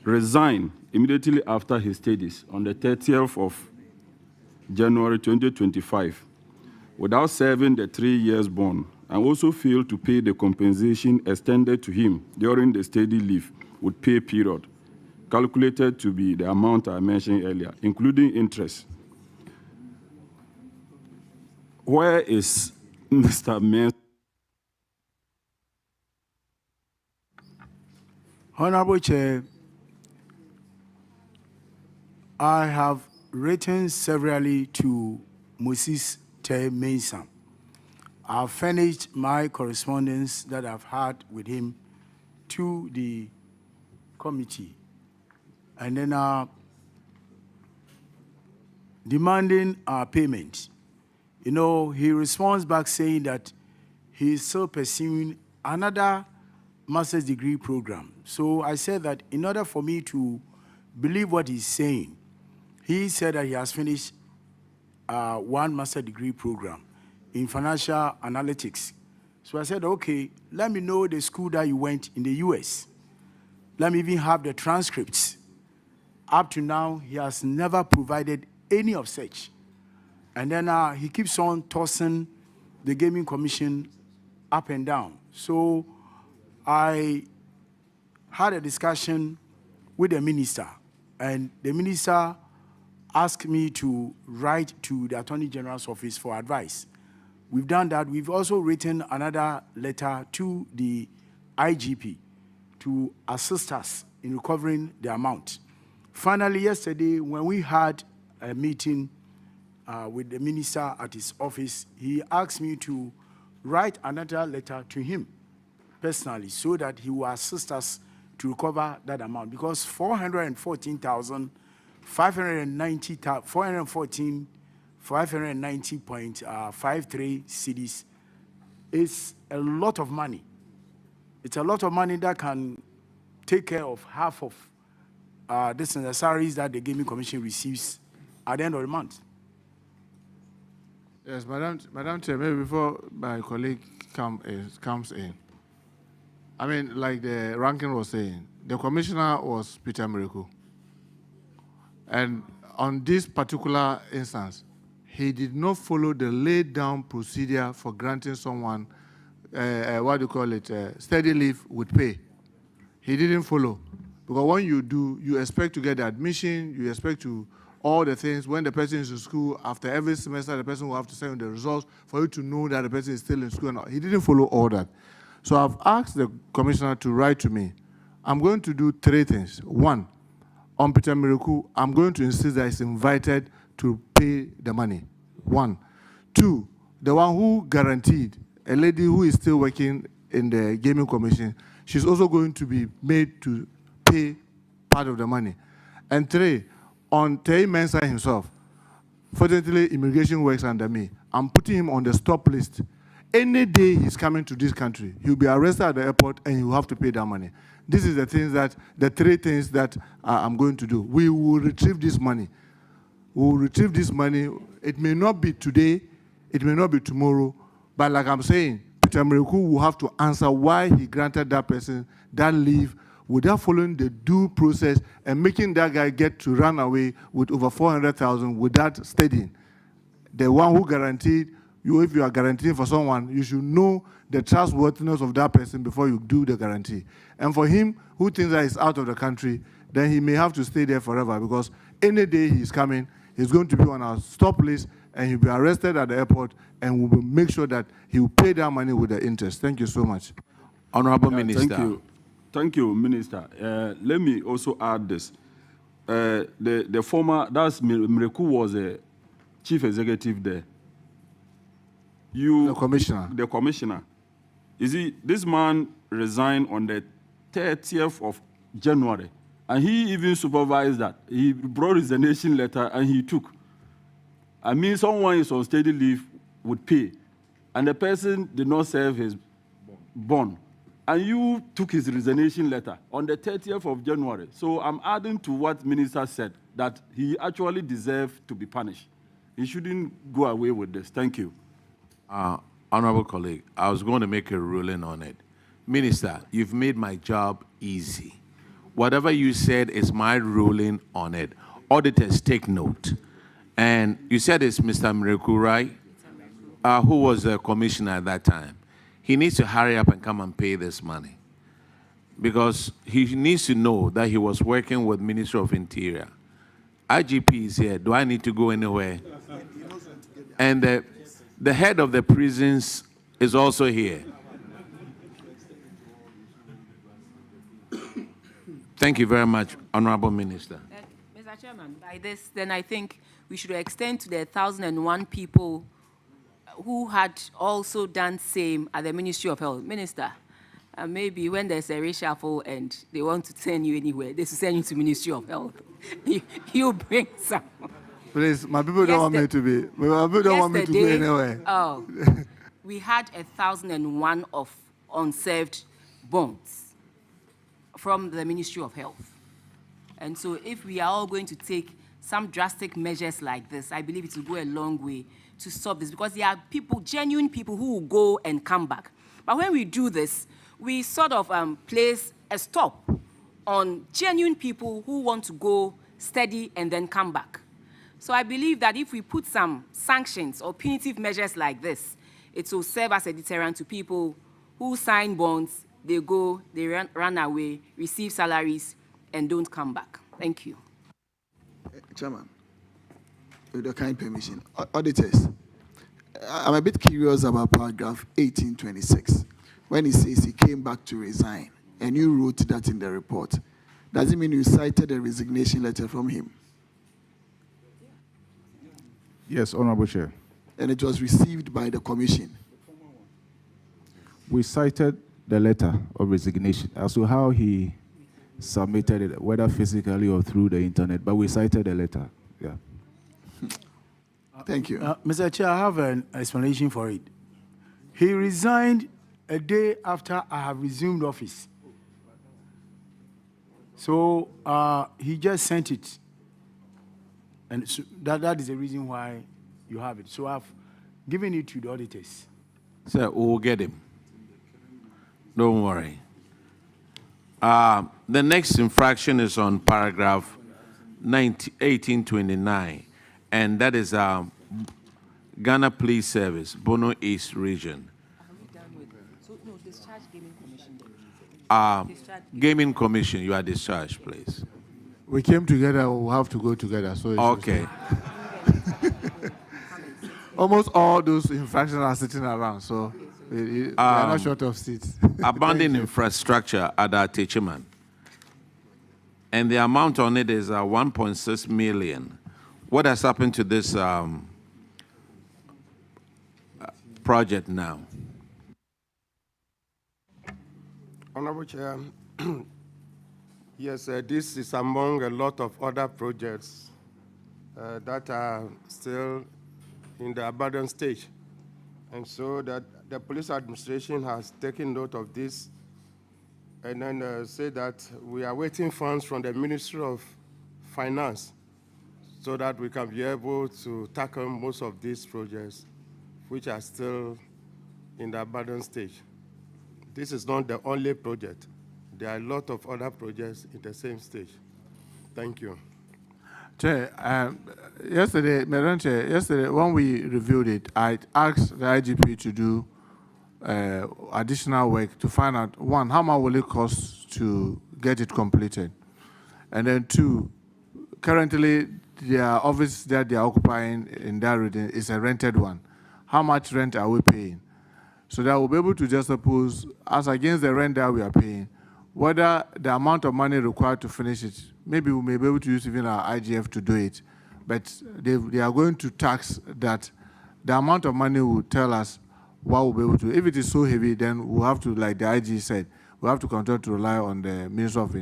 resigned immediately after his studies on the 30th of January 2025 without serving the 3 years bond, and also failed to pay the compensation extended to him during the study leave with pay period, calculated to be the amount I mentioned earlier, including interest. Where is Mr. Mensah? Honorable Chair, I have written severally to Moses Tei Mensah. I've furnished my correspondence that I've had with him to the committee, and then demanding our payment. You know, he responds back saying that he is still pursuing another master's degree program. So I said that in order for me to believe what he's saying, he said that he has finished one master's degree program in financial analytics. So I said, okay, let me know the school that you went in the US. Let me even have the transcripts. Up to now, he has never provided any of such. And then he keeps on tossing the Gaming Commission up and down. So I had a discussion with the minister, and the minister asked me to write to the Attorney General's office for advice. We've done that. We've also written another letter to the IGP to assist us in recovering the amount. Finally, yesterday, when we had a meeting with the minister at his office, he asked me to write another letter to him personally so that he will assist us to recover that amount, because 590.53 cedis is a lot of money. It's a lot of money that can take care of half of the salaries that the Gaming Commission receives at the end of the month. Yes, Madam Chair, maybe before my colleague comes in, I mean, like the ranking was saying, the commissioner was Peter Miracle. And on this particular instance, he did not follow the laid down procedure for granting someone, steady leave with pay. He didn't follow. Because when you do, you expect to get the admission, you expect to all the things. When the person is in school, after every semester, the person will have to send the results for you to know that the person is still in school. And he didn't follow all that. So I've asked the commissioner to write to me. I'm going to do 3 things. 1, on Peter Miracle, I'm going to insist that he's invited to pay the money. 1. 2, the one who guaranteed, a lady who is still working in the Gaming Commission, she's also going to be made to pay part of the money. And 3, on Tei Mensah himself, fortunately, immigration works under me. I'm putting him on the stop list. Any day he's coming to this country, he'll be arrested at the airport and he'll have to pay that money. This is the 3 things that I'm going to do. We will retrieve this money. We will retrieve this money. It may not be today, it may not be tomorrow, but like I'm saying, Peter Miracle will have to answer why he granted that person that leave without following the due process and making that guy get to run away with over 400,000 without studying. The one who guaranteed you, if you are guaranteeing for someone, you should know the trustworthiness of that person before you do the guarantee. And for him who thinks that he's out of the country, then he may have to stay there forever, because any day he's coming, he's going to be on our stop list and he'll be arrested at the airport, and we will make sure that he will pay that money with the interest. Thank you so much. Honorable Minister. Thank you. Thank you, Minister. Let me also add this. The former, that's Mreku, was a chief executive there. The commissioner. The commissioner. You see, this man resigned on the 30th of January, and he even supervised that. He brought his resignation letter and he took. I mean, someone is on steady leave would pay, and the person did not serve his bond. And you took his resignation letter on the 30th of January. So I'm adding to what Minister said, that he actually deserved to be punished. He shouldn't go away with this. Thank you. Honorable colleague, I was going to make a ruling on it. Minister, you've made my job easy. Whatever you said is my ruling on it. Auditors, take note. And you said it's Mr. Mreku, right? Who was the commissioner at that time. He needs to hurry up and come and pay this money, because he needs to know that he was working with Ministry of Interior. IGP is here. Do I need to go anywhere? And the head of the prisons is also here. Thank you very much, Honorable Minister. Mr. Chairman, by this, then I think we should extend to the 1,001 people who had also done same at the Ministry of Health. Minister, maybe when there's a reshuffle and they want to send you anywhere, they should send you to Ministry of Health. You bring some. Please, my people don't want me to be. My people don't want me to go anywhere. Oh, we had 1,001 of unserved bonds from the Ministry of Health. And so if we are all going to take some drastic measures like this, I believe it will go a long way to stop this, because there are people, genuine people, who will go and come back. But when we do this, we sort of place a stop on genuine people who want to go steady and then come back. So I believe that if we put some sanctions or punitive measures like this, it will serve as a deterrent to people who sign bonds, they go, they run away, receive salaries, and don't come back. Thank you. Chairman, with your kind permission, auditors, I'm a bit curious about paragraph 1826. When it says he came back to resign, and you wrote that in the report, does it mean you cited a resignation letter from him? Yes, Honorable Chair. And it was received by the commission? We cited the letter of resignation as to how he submitted it, whether physically or through the internet, but we cited the letter. Yeah. Thank you. Mr. Chair, I have an explanation for it. He resigned a day after I have resumed office. So he just sent it. And so that is the reason why you have it. So I've given it to the auditors. Sir, we'll get him. Don't worry. The next infraction is on paragraph 1829, and that is Ghana Police Service, Bono East Region. Gaming Commission, you are discharged, please. We came together, we'll have to go together. So okay. Almost all those infractions are sitting around, so they are not short of seats. Abandoned infrastructure at Techiman. And the amount on it is 1.6 million. What has happened to this project now? Honorable Chair, yes, this is among a lot of other projects that are still in the abandoned stage. And so that the police administration has taken note of this and then said that we are waiting funds from the Ministry of Finance so that we can be able to tackle most of these projects which are still in the abandoned stage. This is not the only project. there are a lot of other projects in the same stage. Thank you. Chair, yesterday, Madam Chair, yesterday when we reviewed it, I asked the IGP to do additional work to find out, one, how much will it cost to get it completed? And then two, currently their office that they are occupying in that region is a rented one. How much rent are we paying? So that we'll be able to just suppose, as against the rent that we are paying, whether the amount of money required to finish it, maybe we may be able to use even our IGF to do it, but they are going to tax that. The amount of money will tell us what we'll be able to. If it is so heavy, then we'll have to, like the IG said, we have to continue to rely on the Minister of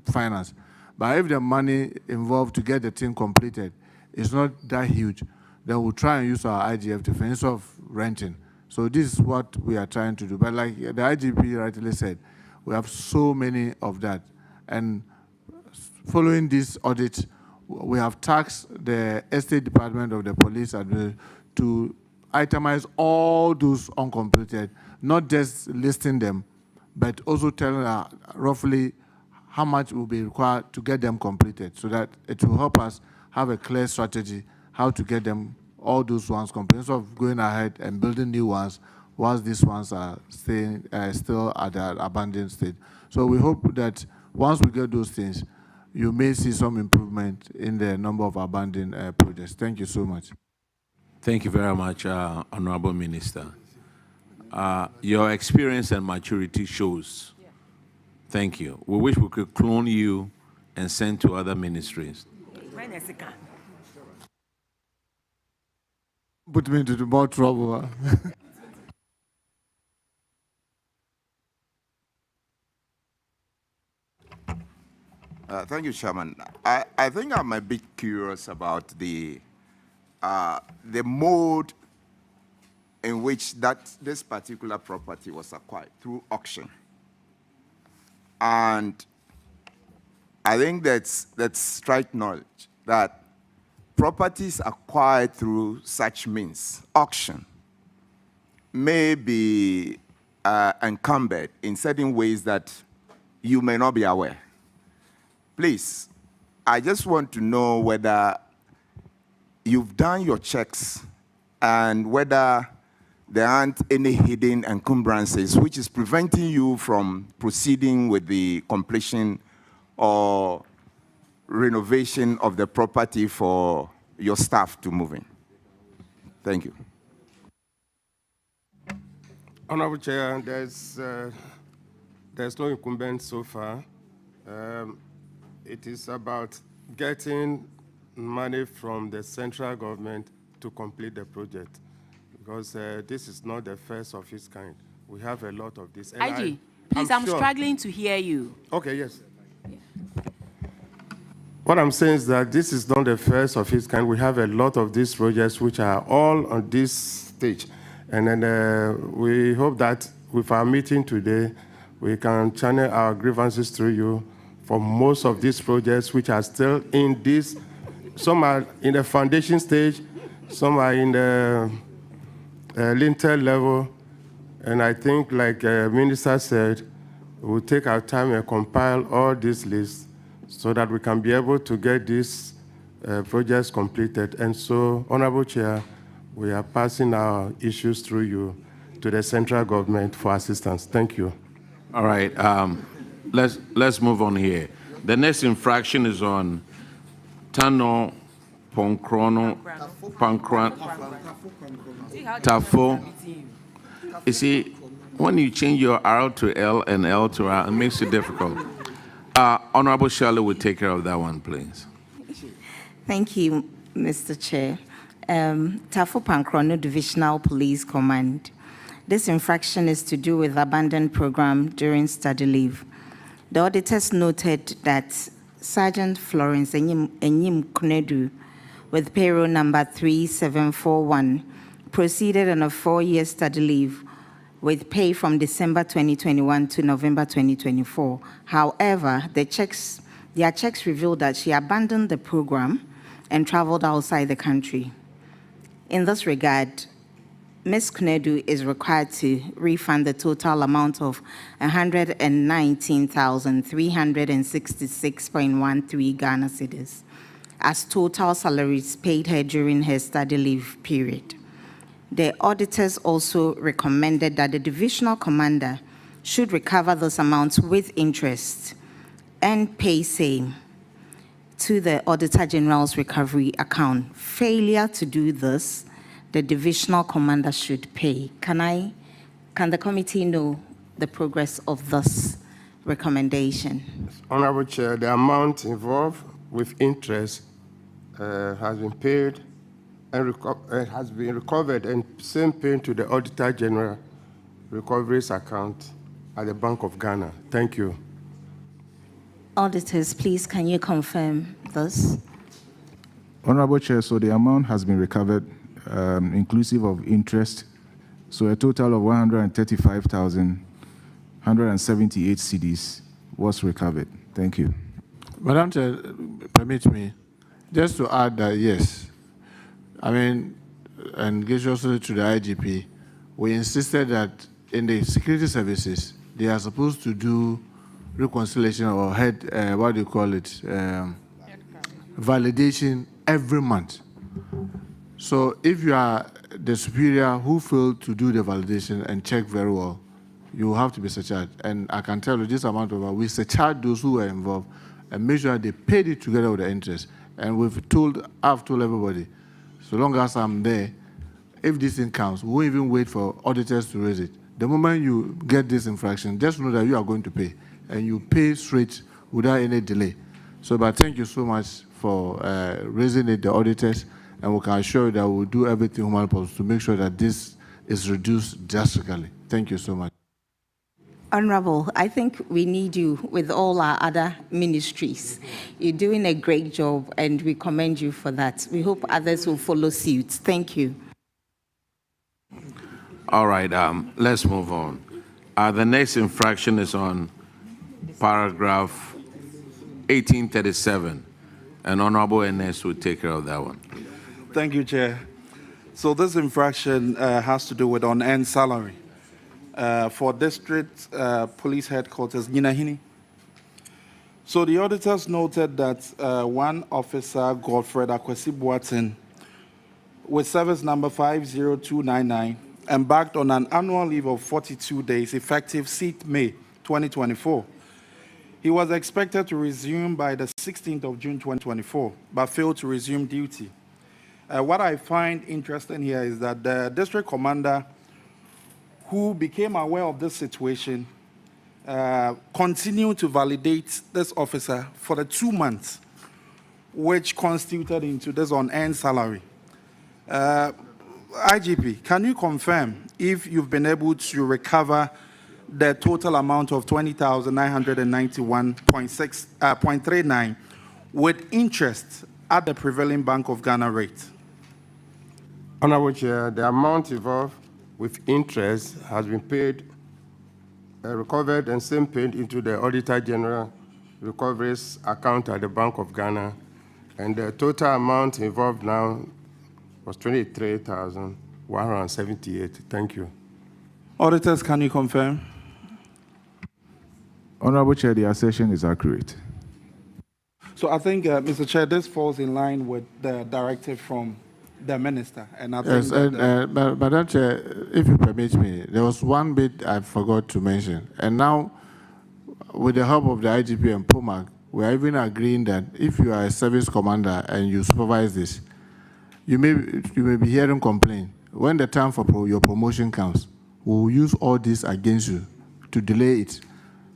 Finance. But if the money involved to get the thing completed is not that huge, then we'll try and use our IGF to finish off renting. So this is what we are trying to do. But like the IGP rightly said, we have so many of that. And following this audit, we have tasked the Estate Department of the Police to itemize all those uncompleted, not just listing them, but also telling roughly how much will be required to get them completed, so that it will help us have a clear strategy how to get them, all those ones completed, instead of going ahead and building new ones whilst these ones are staying, still at the abandoned state. So we hope that once we get those things, you may see some improvement in the number of abandoned projects. Thank you so much. Thank you very much, Honorable Minister. Your experience and maturity shows. Thank you. We wish we could clone you and send to other ministries. Put me into more trouble. Thank you, Chairman. I think I'm a bit curious about the mode in which this particular property was acquired, through auction. And I think that's straight knowledge that properties acquired through such means, auction, may be encumbered in certain ways that you may not be aware. Please, I just want to know whether you've done your checks and whether there aren't any hidden encumbrances which is preventing you from proceeding with the completion or renovation of the property for your staff to move in. Thank you. Honorable Chair, there's no incumbent so far. It is about getting money from the central government to complete the project, because this is not the first of its kind. We have a lot of this. IG, please, I'm sure. Struggling to hear you. Okay, yes. Yeah. What I'm saying is that this is not the first of its kind. We have a lot of these projects which are all on this stage. And then we hope that with our meeting today, we can channel our grievances through you for most of these projects which are still in this. Some are in the foundation stage, some are in the lintel level. And I think, like the Minister said, we'll take our time and compile all these lists so that we can be able to get these projects completed. And so, Honorable Chair, we are passing our issues through you to the central government for assistance. Thank you. All right, let's move on here. The next infraction is on Tano Pankrono Tafo. You see, when you change your R to L and L to R, it makes it difficult. Honorable Shirley will take care of that one, please. Thank you, Mr. Chair. Tafo Pankrono Divisional Police Command. This infraction is to do with abandoned program during study leave. The auditors noted that Sergeant Florence Enyim Kunedu, with payroll number 3741, proceeded on a 4-year study leave with pay from December 2021 to November 2024. However, their checks revealed that she abandoned the program and traveled outside the country. In this regard, Ms. Knedu is required to refund the total amount of 119,366.13 Ghana cedis as total salaries paid her during her study leave period. The auditors also recommended that the divisional commander should recover those amounts with interest and pay same to the Auditor General's recovery account. Failure to do this, the divisional commander should pay. Can the committee know the progress of this recommendation? Honorable Chair, the amount involved with interest has been paid and has been recovered and same paid to the Auditor General recoveries account at the Bank of Ghana. Thank you. Auditors, please, can you confirm this? Honorable Chair, so the amount has been recovered, inclusive of interest, so a total of 135,178 cedis was recovered. Thank you. Madam Chair, permit me just to add that, yes, I mean, and graciously to the IGP, we insisted that in the security services, they are supposed to do reconciliation or what do you call it, validation every month. So if you are the superior who failed to do the validation and check very well, you have to be surcharged. And I can tell you this amount of, we surcharge those who were involved and make sure they paid it together with the interest. And I've told everybody, so long as I'm there, if this thing comes, we won't even wait for auditors to raise it. The moment you get this infraction, just know that you are going to pay, and you pay straight without any delay. So, but thank you so much for raising it, the auditors, and we can assure you that we'll do everything humanly possible to make sure that this is reduced drastically. Thank you so much. Honorable, I think we need you with all our other ministries. You're doing a great job, and we commend you for that. We hope others will follow suit. Thank you. All right, let's move on. The next infraction is on paragraph 1837, and Honorable NS will take care of that one. Thank you, Chair. So this infraction has to do with unearned salary for District Police Headquarters, Ninahini. So the auditors noted that one officer, Godfred Akwesi Boateng, with service number 50299, embarked on an annual leave of 42 days, effective 6th May 2024. He was expected to resume by the 16th of June 2024, but failed to resume duty. What I find interesting here is that the district commander, who became aware of this situation, continued to validate this officer for the 2 months, which constituted into this unearned salary. IGP, can you confirm if you've been able to recover the total amount of 20,991.39 with interest at the prevailing Bank of Ghana rate? Honorable Chair, the amount involved with interest has been paid, recovered, and same paid into the Auditor General recoveries account at the Bank of Ghana, and the total amount involved now was 23,178. Thank you. Auditors, can you confirm? Honorable Chair, the assertion is accurate. So I think, Mr. Chair, this falls in line with the directive from the minister. And I think Madam Chair, if you permit me, there was one bit I forgot to mention. And now, with the help of the IGP and POMAC, we are even agreeing that if you are a service commander and you supervise this, you may be hearing complaint. When the time for your promotion comes, we will use all this against you to delay it.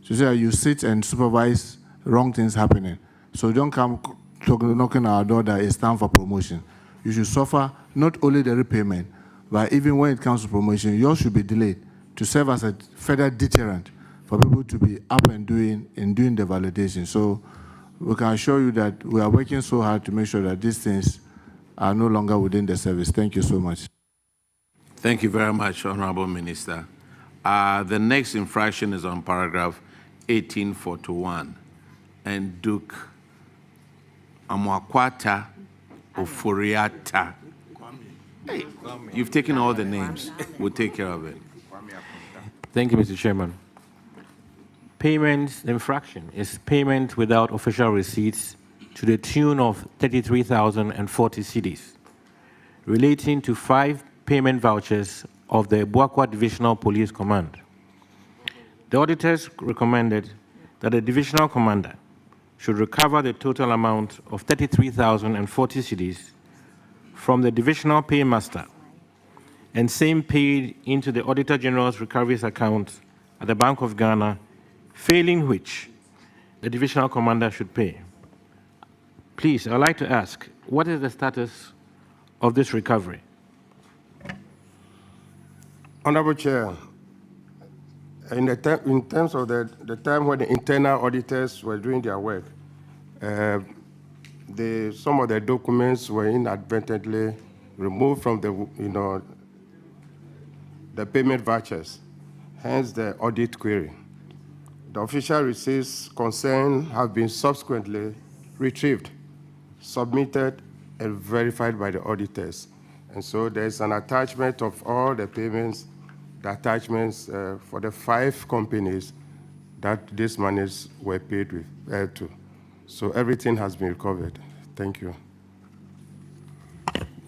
So say you sit and supervise wrong things happening. So don't come knocking our door that it's time for promotion. You should suffer not only the repayment, but even when it comes to promotion, yours should be delayed to serve as a further deterrent for people to be up and doing the validation. So we can assure you that we are working so hard to make sure that these things are no longer within the service. Thank you so much. Thank you very much, Honorable Minister. The next infraction is on paragraph 1841, and Duke Amwakwata Oforiata Hey, you've taken all the names. We'll take care of it. Thank you, Mr. Chairman. Payment infraction is payment without official receipts to the tune of 33,040 cedis, relating to 5 payment vouchers of the Buakwa Divisional Police Command. The auditors recommended that the divisional commander should recover the total amount of 33,040 cedis from the divisional paymaster and same paid into the Auditor General's recoveries account at the Bank of Ghana, failing which the divisional commander should pay. Please, I'd like to ask, what is the status of this recovery? Honorable Chair, in terms of the time when the internal auditors were doing their work, some of the documents were inadvertently removed from the payment vouchers, hence the audit query. The official receipts concerned have been subsequently retrieved, submitted, and verified by the auditors. And so there's an attachment of all the payments, the attachments for the 5 companies that these monies were paid with to. So everything has been recovered. Thank you.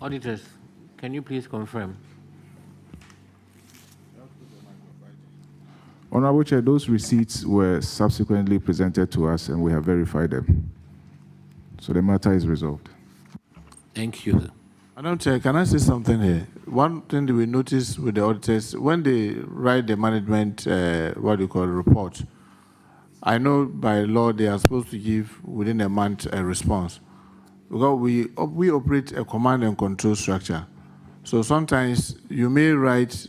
Auditors, can you please confirm? Honorable Chair, those receipts were subsequently presented to us and we have verified them. So the matter is resolved. Thank you. Madam Chair, can I say something here? One thing that we noticed with the auditors, when they write the management, report, I know by law they are supposed to give within a month a response. Because we operate a command and control structure. So sometimes you may write,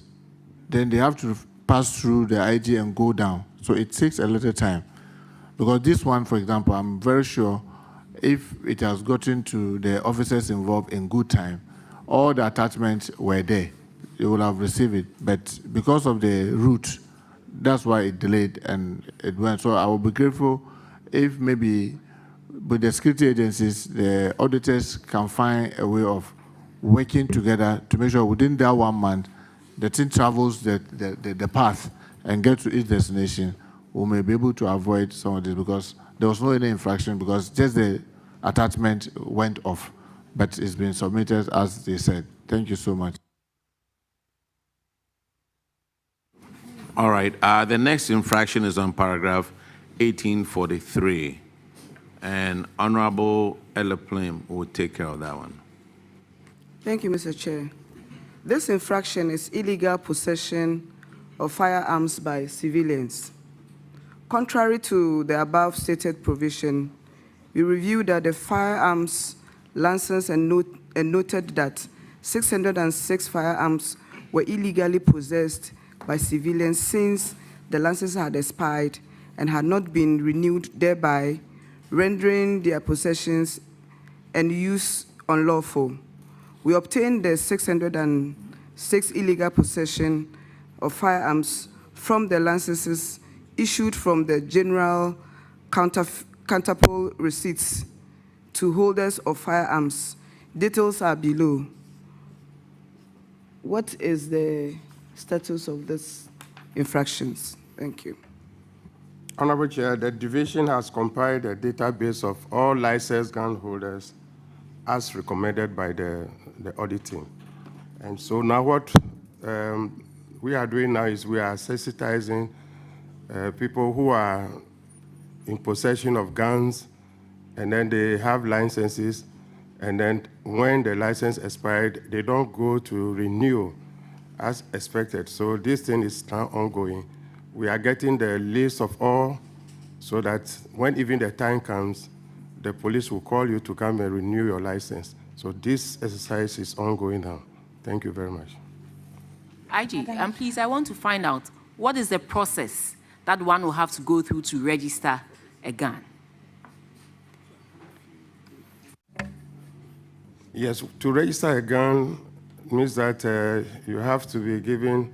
then they have to pass through the IG and go down. So it takes a little time. Because this one, for example, I'm very sure if it has gotten to the officers involved in good time, all the attachments were there. You will have received it. But because of the route, that's why it delayed and it went. So I will be grateful if maybe with the security agencies, the auditors can find a way of working together to make sure within that 1 month, the thing travels the path and get to its destination. We may be able to avoid some of this because there was no any infraction because just the attachment went off, but it's been submitted as they said. Thank you so much. All right. The next infraction is on paragraph 1843. And Honorable Ella Plim will take care of that one. Thank you, Mr. Chair. This infraction is illegal possession of firearms by civilians. Contrary to the above stated provision, we reviewed that the firearms license and noted that 606 firearms were illegally possessed by civilians since the licenses had expired and had not been renewed, thereby rendering their possessions and use unlawful. We obtained the 606 illegal possession of firearms from the licenses issued from the general counterpole receipts to holders of firearms. Details are below. What is the status of these infractions? Thank you. Honorable Chair, the division has compiled a database of all licensed gun holders as recommended by the audit team. And so now what we are doing now is we are sensitizing people who are in possession of guns and then they have licenses, and then when the license expired, they don't go to renew as expected. So this thing is now ongoing. We are getting the list of all so that when even the time comes, the police will call you to come and renew your license. So this exercise is ongoing now. Thank you very much. IG, and please, I want to find out, what is the process that one will have to go through to register a gun? Yes, to register a gun means that you have to be given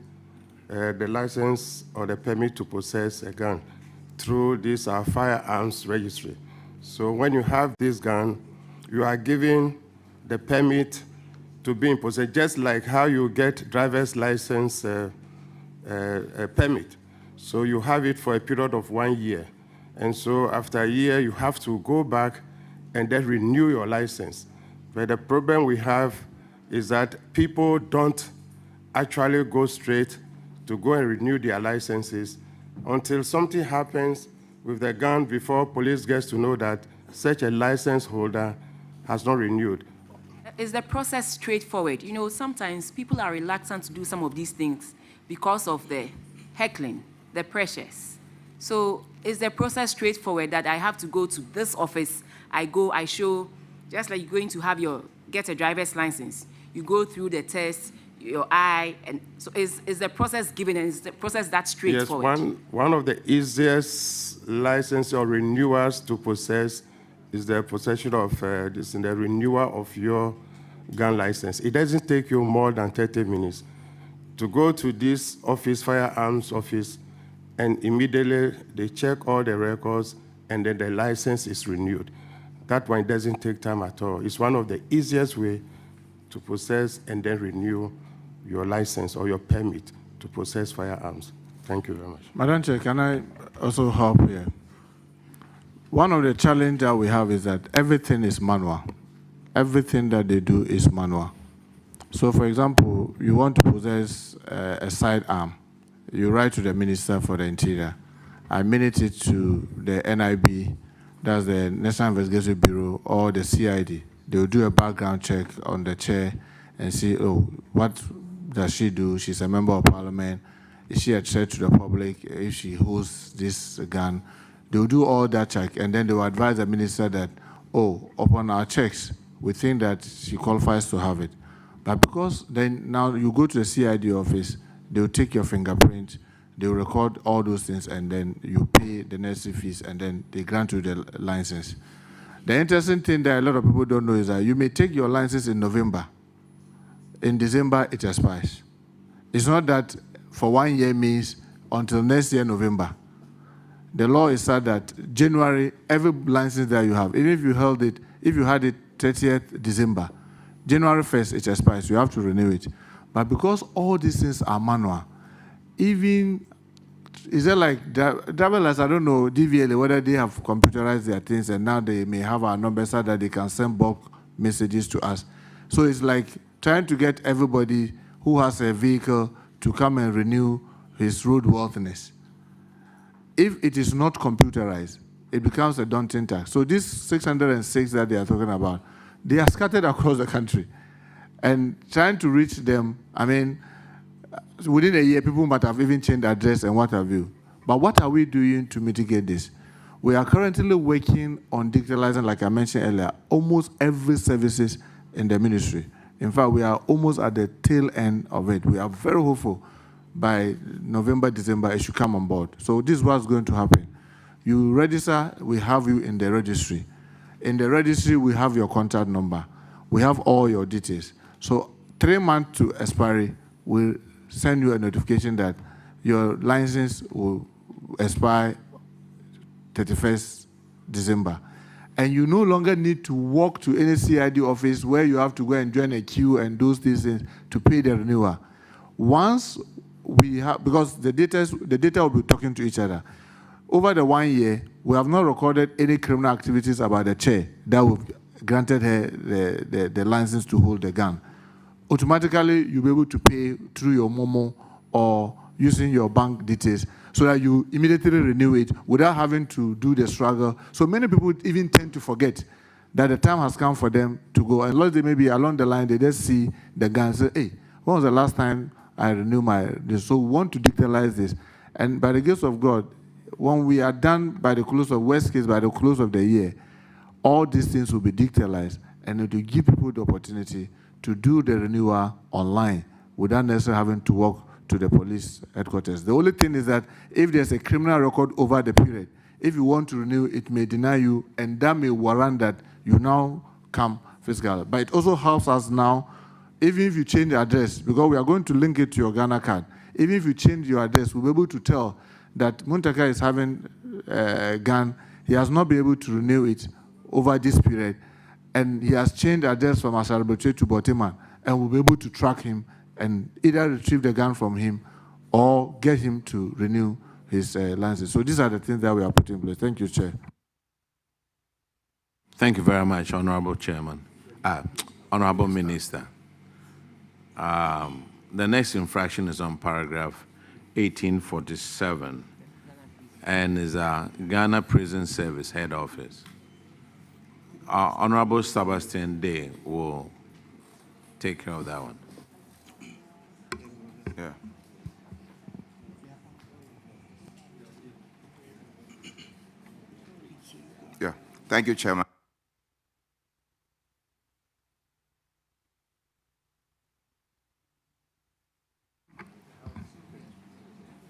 the license or the permit to possess a gun through this firearms registry. So when you have this gun, you are given the permit to be in possession, just like how you get driver's license permit. So you have it for a period of 1 year. And so after a year, you have to go back and then renew your license. But the problem we have is that people don't actually go straight to go and renew their licenses until something happens with the gun before police gets to know that such a license holder has not renewed. Is the process straightforward? You know, sometimes people are reluctant to do some of these things because of the heckling, the pressures. So is the process straightforward that I have to go to this office, I show, just like you're going to get a driver's license, you go through the test, your eye, and so is the process given, and is the process that straightforward? Yes, one of the easiest license or renewals to possess is the possession of the renewal of your gun license. It doesn't take you more than 30 minutes to go to this office, firearms office, and immediately they check all the records, and then the license is renewed. That one doesn't take time at all. It's one of the easiest way to possess and then renew your license or your permit to possess firearms. Thank you very much. Madam Chair, can I also help here? One of the challenges that we have is that everything is manual. Everything that they do is manual. So, for example, you want to possess a sidearm. You write to the Minister for the Interior. I minute it to the NIB, that's the National Investigative Bureau, or the CID. They will do a background check on the chair and see, oh, what does she do? She's a member of parliament. Is she a threat to the public if she holds this gun? They will do all that check, and then they will advise the minister that, oh, upon our checks, we think that she qualifies to have it. But because then now you go to the CID office, they will take your fingerprint, they will record all those things, and then you pay the necessary fees, and then they grant you the license. The interesting thing that a lot of people don't know is that you may take your license in November. In December, it expires. It's not that for 1 year means until next year, November. The law is such that January, every license that you have, even if you held it, if you had it 30th December, January 1st, it expires. You have to renew it. But because all these things are manual, even, is it like driverless, I don't know, DVLA, whether they have computerized their things and now they may have our numbers so that they can send bulk messages to us. So it's like trying to get everybody who has a vehicle to come and renew his roadworthiness. If it is not computerized, it becomes a daunting task. So these 606 that they are talking about, they are scattered across the country. And trying to reach them, I mean, within a year, people might have even changed address and what have you. But what are we doing to mitigate this? We are currently working on digitalizing, like I mentioned earlier, almost every services in the ministry. In fact, we are almost at the tail end of it. We are very hopeful by November, December, it should come on board. So this is what's going to happen. You register, we have you in the registry. In the registry, we have your contact number. We have all your details. So 3 months to expiry, we'll send you a notification that your license will expire 31st December. And you no longer need to walk to any CID office where you have to go and join a queue and do these things to pay the renewal. Once we have, because the data will be talking to each other. Over the 1 year, we have not recorded any criminal activities about the chair that would granted her the license to hold the gun. Automatically, you'll be able to pay through your Momo or using your bank details so that you immediately renew it without having to do the struggle. So many people even tend to forget that the time has come for them to go. Unless they maybe along the line, they just see the gun and say, hey, when was the last time I renewed my... So we want to digitalize this. And by the grace of God, when we are done by the close of, worst case, by the close of the year, all these things will be digitalized, and it will give people the opportunity to do the renewal online without necessarily having to walk to the police headquarters. The only thing is that if there's a criminal record over the period, if you want to renew, it may deny you, and that may warrant that you now come physically. But it also helps us now, even if you change the address, because we are going to link it to your Ghana card, even if you change your address, we'll be able to tell that Muntaka is having a gun, he has not been able to renew it over this period, and he has changed address from Asarabetwe to Botiman, and we'll be able to track him and either retrieve the gun from him or get him to renew his license. So these are the things that we are putting in place. Thank you, Chair. Thank you very much, Honorable Chairman. Honorable Minister. The next infraction is on paragraph 1847 and is Ghana Prison Service Head Office. Honorable Sebastian Day will take care of that one. Yeah. Yeah. Thank you, Chairman.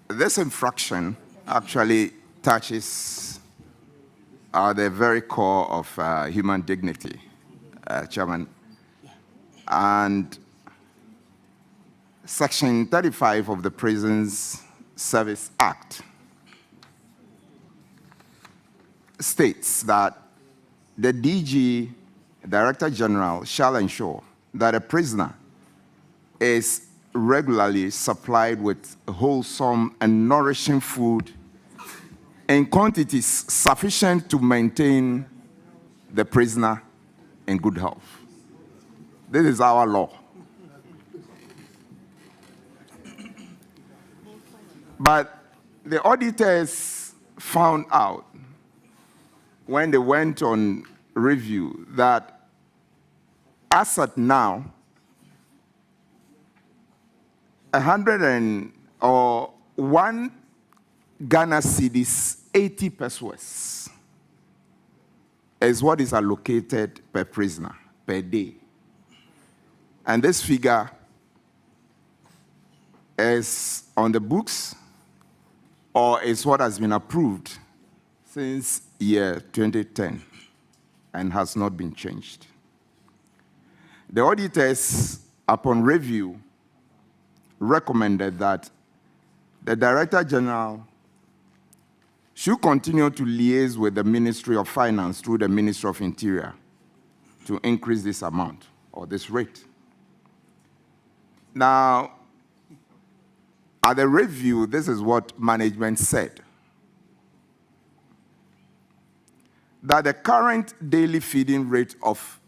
This infraction actually touches the very core of human dignity, Chairman. And Section 35 of the Prisons Service Act states that the DG, Director General, shall ensure that a prisoner is regularly supplied with wholesome and nourishing food in quantities sufficient to maintain the prisoner in good health. This is our law. But the auditors found out when they went on review that as at now, 1 Ghana cedis 80 pesos is what is allocated per prisoner per day. And this figure is on the books or is what has been approved since year 2010 and has not been changed. The auditors, upon review, recommended that the Director General should continue to liaise with the Ministry of Finance through the Ministry of Interior to increase this amount or this rate. Now, at the review, this is what management said. That the current daily feeding rate of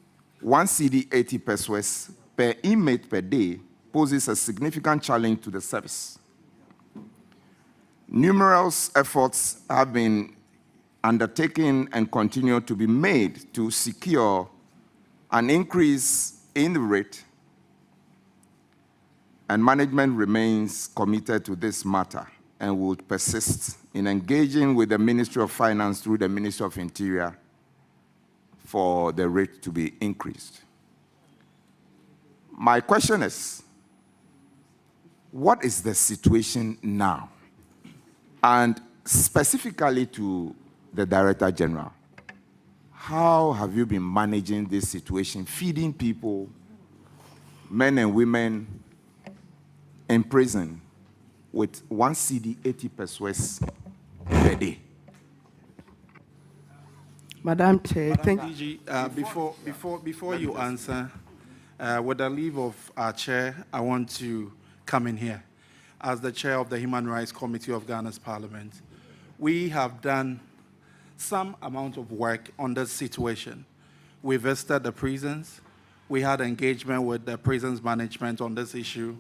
1 CD 80 pesos per inmate per day poses a significant challenge to the service. Numerous efforts have been undertaken and continue to be made to secure an increase in the rate, and management remains committed to this matter and will persist in engaging with the Ministry of Finance through the Ministry of Interior for the rate to be increased. My question is, what is the situation now? And specifically to the Director General, how have you been managing this situation, feeding people, men and women in prison with 1 CD 80 pesos per day? Madam Chair, thank you. Before you answer, with the leave of our chair, I want to come in here. As the chair of the Human Rights Committee of Ghana's Parliament, we have done some amount of work on this situation. We visited the prisons. We had engagement with the prisons management on this issue,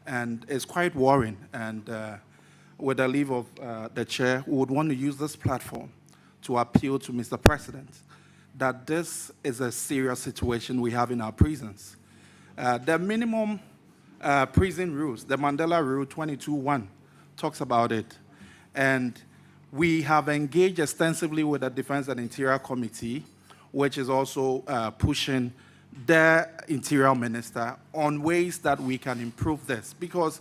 and it's quite worrying. And with the leave of the chair, we would want to use this platform to appeal to Mr. President that this is a serious situation we have in our prisons. The minimum prison rules, the Mandela Rule 22.1 talks about it. And we have engaged extensively with the Defense and Interior Committee, which is also pushing the Interior Minister on ways that we can improve this. Because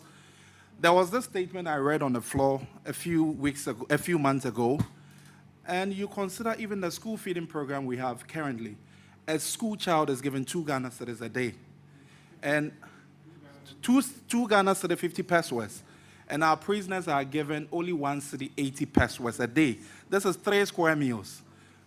there was this statement I read on the floor a few months ago, and you consider even the school feeding program we have currently, a school child is given 2 Ghana cedis a day. And 2 Ghana cedi 50 pesos. And our prisoners are given only 1 cedi 80 pesos a day. This is 3 square meals.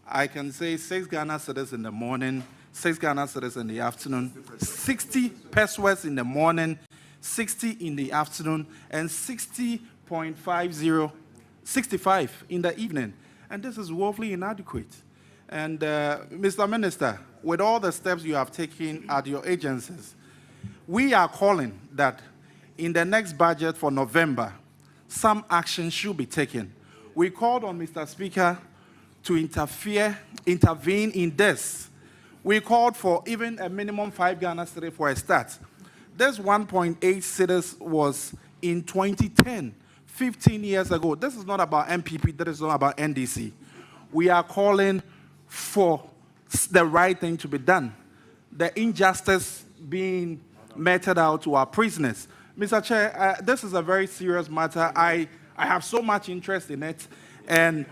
I can say 6 Ghana cedis in the morning, 6 Ghana cedis in the afternoon, 60 pesos in the morning, 60 in the afternoon, and 65 in the evening. And this is woefully inadequate. And Mr. Minister, with all the steps you have taken at your agencies, we are calling that in the next budget for November, some action should be taken. We called on Mr. Speaker to intervene in this. We called for even a minimum 5 Ghana cedis for a start. This 1.8 cedis was in 2010, 15 years ago. This is not about MPP, this is not about NDC. We are calling for the right thing to be done. The injustice being meted out to our prisoners. Mr. Chair, this is a very serious matter. I have so much interest in it. And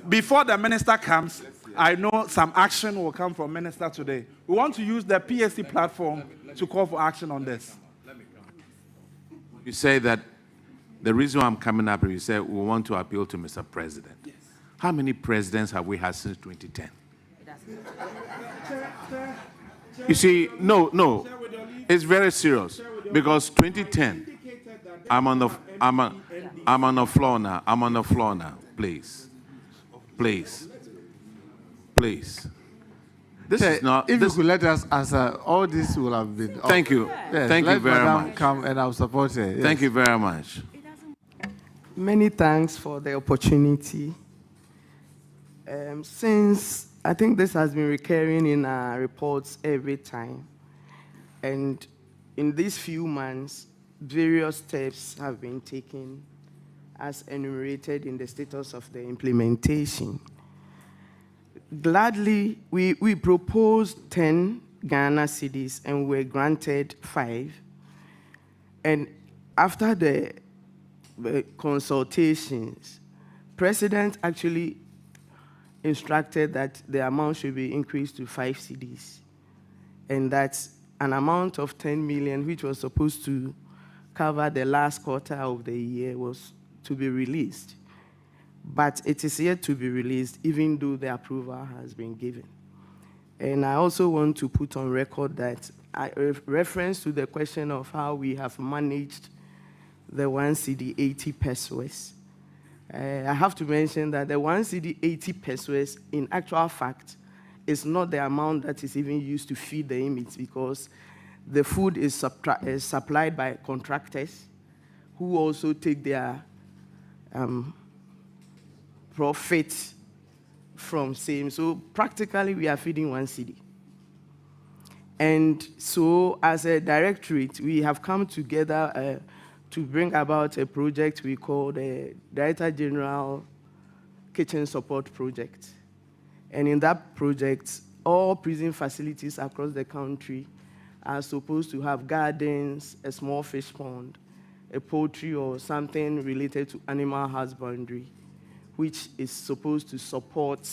before the minister comes, I know some action will come from minister today. We want to use the PSC platform to call for action on this. You say that the reason why I'm coming up here, you say we want to appeal to Mr. President. Yes. How many presidents have we had since 2010? You see, no, it's very serious because 2010. I'm on the floor now. I'm on the floor now. Please. This is not. If you could let us answer, all this will have been. Thank you. Yes, Thank you very much. Come and I'll support her. Yes. Thank you very much. Many thanks for the opportunity. Since I think this has been recurring in our reports every time, and in these few months, various steps have been taken as enumerated in the status of the implementation. Gladly, we proposed 10 Ghana cedis and were granted 5. And after the consultations, President actually instructed that the amount should be increased to 5 cedis. And that's an amount of 10 million, which was supposed to cover the last quarter of the year, was to be released. But it is yet to be released, even though the approval has been given. And I also want to put on record that reference to the question of how we have managed the 1 cedi 80 pesos. I have to mention that the 1 cedi 80 pesos, in actual fact, is not the amount that is even used to feed the inmates, because the food is supplied by contractors who also take their profit from same. So practically, we are feeding 1 cedi. And so as a directorate, we have come together to bring about a project we call the Director General Kitchen Support Project. And in that project, all prison facilities across the country are supposed to have gardens, a small fish pond, a poultry or something related to animal husbandry, which is supposed to support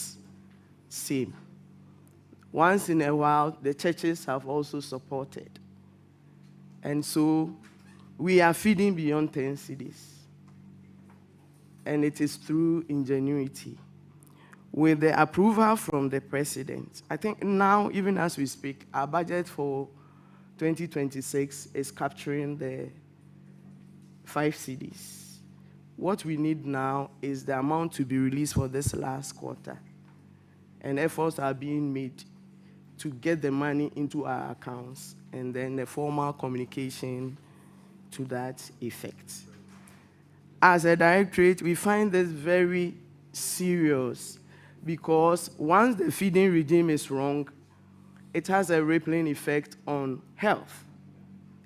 same. Once in a while, the churches have also supported. And so we are feeding beyond 10 cedis. And it is through ingenuity. With the approval from the president, I think now, even as we speak, our budget for 2026 is capturing the 5 cedis. What we need now is the amount to be released for this last quarter. And efforts are being made to get the money into our accounts, and then the formal communication to that effect. As a directorate, we find this very serious, because once the feeding regime is wrong, it has a rippling effect on health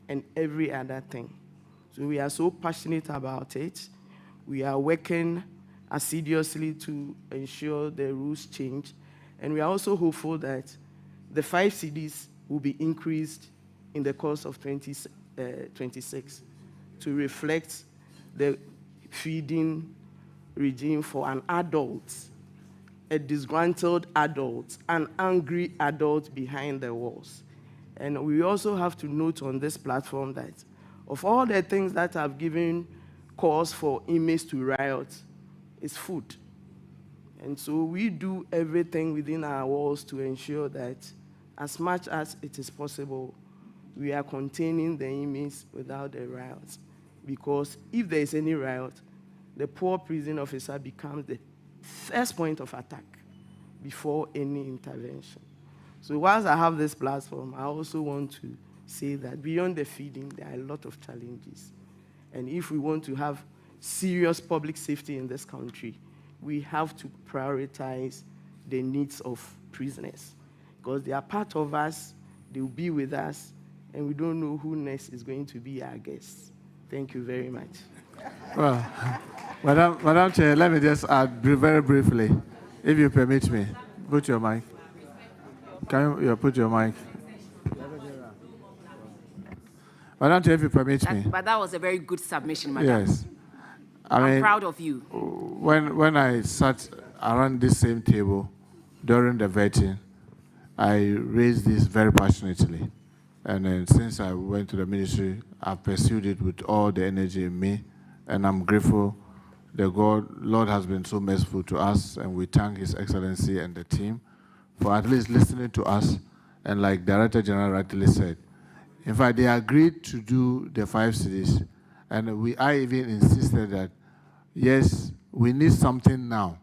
and every other thing. So we are so passionate about it. We are working assiduously to ensure the rules change. And we are also hopeful that the 5 cedis will be increased in the course of 2026 to reflect the feeding regime for an adult, a disgruntled adult, an angry adult behind the walls. And we also have to note on this platform that of all the things that have given cause for inmates to riot, is food. And so we do everything within our walls to ensure that as much as it is possible, we are containing the inmates without the riots. Because if there is any riot, the poor prison officer becomes the first point of attack before any intervention. So whilst I have this platform, I also want to say that beyond the feeding, there are a lot of challenges. And if we want to have serious public safety in this country, we have to prioritize the needs of prisoners. Because they are part of us, they will be with us, and we don't know who next is going to be our guests. Thank you very much. Well, Madam Chair, let me just add very briefly, if you permit me. Put your mic. Can you put your mic? Madam Chair, if you permit me. But that was a very good submission, Madam. Yes. I'm proud of you. When I sat around this same table during the vetting, I raised this very passionately. And then since I went to the ministry, I've pursued it with all the energy in me. And I'm grateful the Lord has been so merciful to us, and we thank His Excellency and the team for at least listening to us. And like Director General rightly said, in fact, they agreed to do the 5 cities. And I even insisted that, yes, we need something now,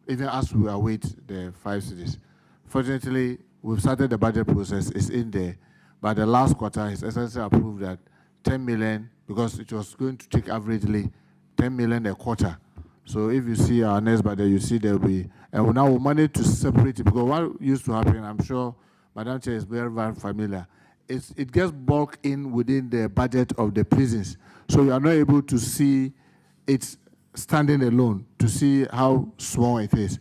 even as we await the 5 cities. Fortunately, we've started the budget process, it's in there. But the last quarter, His Excellency approved that 10 million, because it was going to take averagely 10 million a quarter. So if you see our next budget, you see there will be, and now we managed to separate it, because what used to happen, I'm sure Madam Chair is very, very familiar, it gets bulked in within the budget of the prisons. So you are not able to see it standing alone, to see how small it is.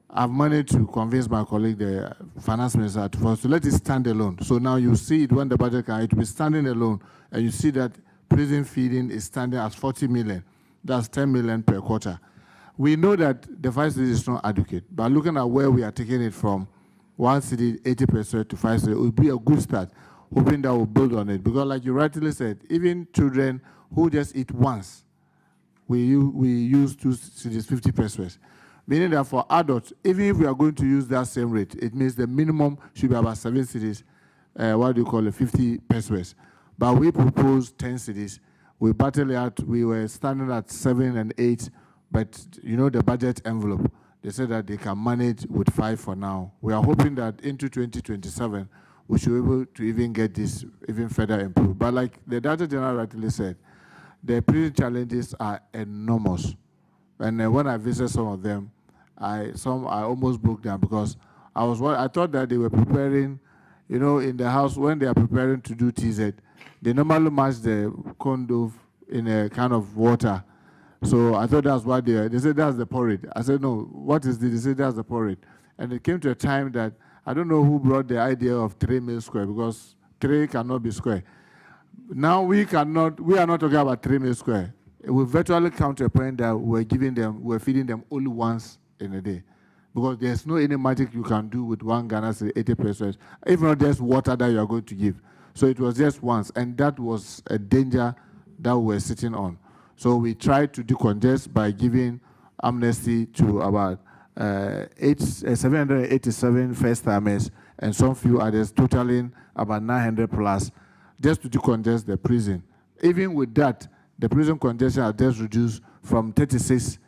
I've managed to convince my colleague, the finance minister, to let it stand alone. So now you see it when the budget can, it will be standing alone, and you see that prison feeding is standing at 40 million. That's 10 million per quarter. We know that the 5 cities is not adequate, but looking at where we are taking it from, 1 city, 80% to 5 cities, it would be a good start, hoping that we'll build on it. Because like you rightly said, even children who just eat once, we use 2 cities, 50 pesos. Meaning that for adults, even if we are going to use that same rate, it means the minimum should be about 7 cities, 50 pesos. But we proposed 10 cities. We battled out, we were standing at 7 and 8, but you know the budget envelope, they said that they can manage with 5 for now. We are hoping that into 2027, we should be able to even get this even further improved. But like the Director General rightly said, the prison challenges are enormous. And when I visited some of them, I almost broke down, because I thought that they were preparing, you know, in the house when they are preparing to do TZ, they normally match the condo in a kind of water. So I thought that's what they said that's the porridge. I said, no, what is this? They said that's the porridge. And it came to a time that I don't know who brought the idea of 3 meal square, because 3 cannot be square. Now we are not talking about 3 meal square. We virtually come to a point that we're feeding them only once in a day, because there's no any magic you can do with 1 Ghana cedi, 80 pesos, if not just water that you are going to give. So it was just once, and that was a danger that we were sitting on. So we tried to decongest by giving amnesty to about 787 first-timers and some few others, totaling about 900 plus, just to decongest the prison. Even with that, the prison congestion has just reduced from 36%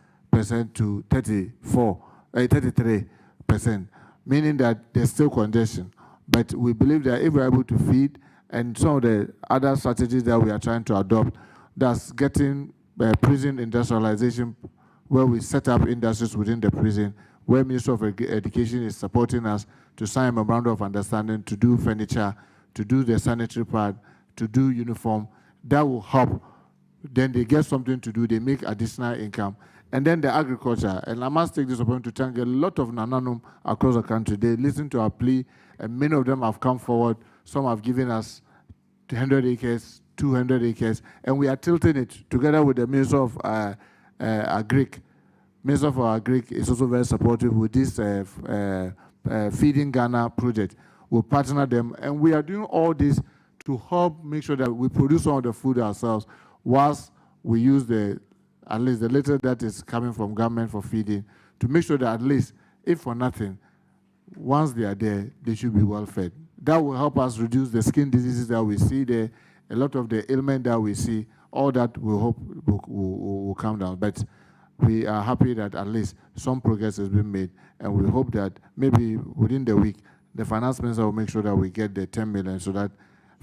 to 33%, meaning that there's still congestion. But we believe that if we're able to feed, and some of the other strategies that we are trying to adopt, that's getting prison industrialization, where we set up industries within the prison, where Ministry of Education is supporting us to sign a memorandum of understanding, to do furniture, to do the sanitary part, to do uniform. That will help. Then they get something to do, they make additional income. And then the agriculture, and I must take this opportunity to thank a lot of Nananum across the country. They listen to our plea, and many of them have come forward. Some have given us 100 acres, 200 acres, and we are tilting it together with the Minister of Agric. Minister of Agric is also very supportive with this Feeding Ghana project. We partner them, and we are doing all this to help make sure that we produce some of the food ourselves, whilst we use at least the little that is coming from government for feeding, to make sure that at least, if for nothing, once they are there, they should be well fed. That will help us reduce the skin diseases that we see there, a lot of the ailment that we see, all that we hope will come down. But we are happy that at least some progress has been made, and we hope that maybe within the week, the finance minister will make sure that we get the 10 million so that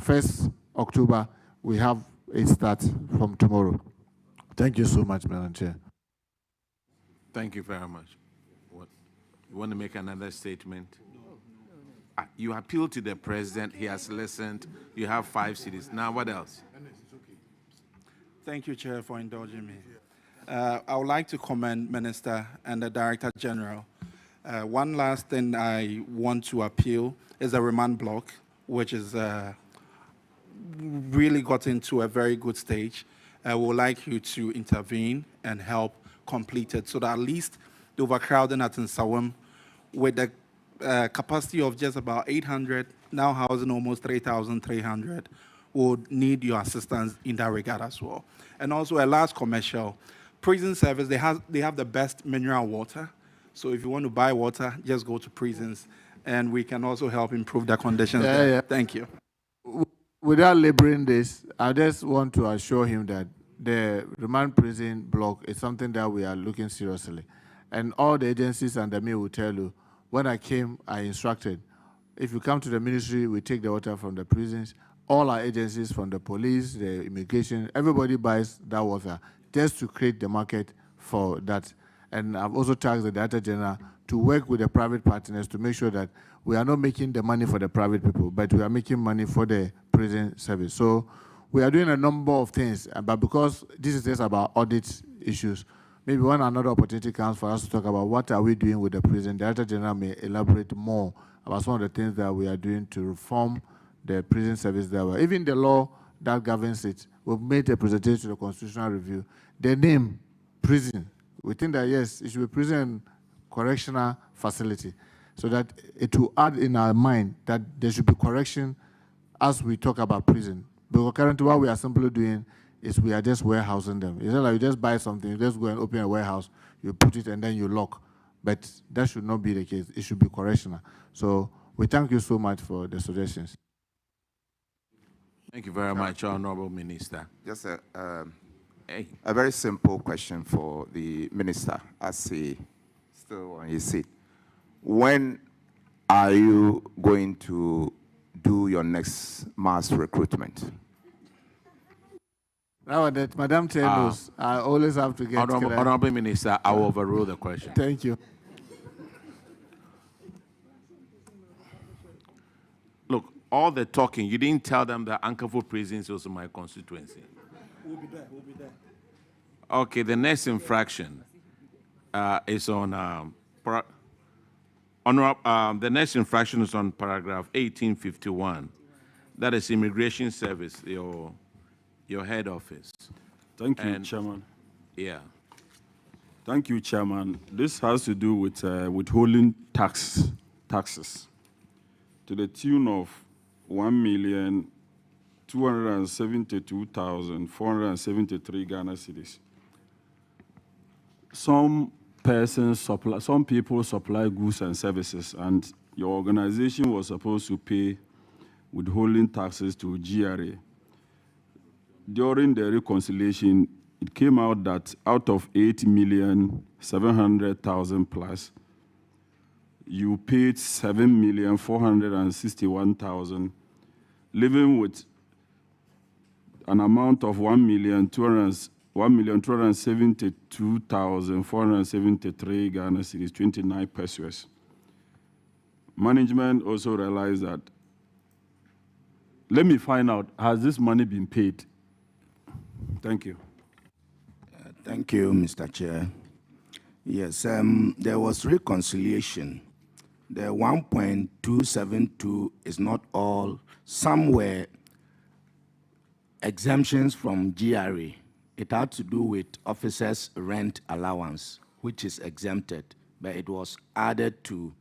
1st October, we have a start from tomorrow. Thank you so much, Madam Chair. Thank you very much. What, you want to make another statement? You appeal to the president. He has listened. You have 5 cities. Now, what else? Thank you, Chair, for indulging me. I would like to commend Minister and the Director General. One last thing I want to appeal is the remand block, which is really got into a very good stage. I would like you to intervene and help complete it so that at least the overcrowding at Nsawam, with the capacity of just about 800, now housing almost 3,300, would need your assistance in that regard as well. And also a last commercial, prison service, they have the best mineral water. So if you want to buy water, just go to prisons, and we can also help improve the conditions there. Yeah. Thank you. Without laboring this, I just want to assure him that the remand prison block is something that we are looking seriously. And all the agencies under me will tell you, when I came, I instructed, if you come to the ministry, we take the water from the prisons. All our agencies, from the police, the immigration, everybody buys that water just to create the market for that. And I've also tasked the Director General to work with the private partners to make sure that we are not making the money for the private people, but we are making money for the prison service. So we are doing a number of things, but because this is just about audit issues, maybe when another opportunity comes for us to talk about what are we doing with the prison, the Director General may elaborate more about some of the things that we are doing to reform the prison service that way. Even the law that governs it, we've made a presentation to the Constitutional Review. The name, prison, we think that yes, it should be prison correctional facility, so that it will add in our mind that there should be correction as we talk about prison. Because currently what we are simply doing is we are just warehousing them. It's not like you just buy something, you just go and open a warehouse, you put it and then you lock. But that should not be the case. It should be correctional. So we thank you so much for the suggestions. Thank you very much, Honorable Minister. Just a very simple question for the minister as he still on his seat. When are you going to do your next mass recruitment? Now that Madam Chair knows, I always have to get Honorable Minister, I will overrule the question. Thank you. Look, all the talking, you didn't tell them that Ankafu Prison is also my constituency. We'll be there. We'll be there. Okay, the next infraction is on the next infraction is on paragraph 1851. That is Immigration Service, your head office. Thank you, Chairman. Yeah. Thank you, Chairman. This has to do with withholding taxes to the tune of 1,272,473 Ghana cedis. Some people supply goods and services, and your organization was supposed to pay withholding taxes to GRA. During the reconciliation, it came out that out of 8,700,000 plus, you paid 7,461,000, living with an amount of 1,272,473 Ghana cedis, 29 pesos. Management also realized that, let me find out, has this money been paid? Thank you. Thank you, Mr. Chair. Yes, there was reconciliation. The 1.272 is not all. Some were exemptions from GRA. It had to do with officers' rent allowance, which is exempted, but it was added to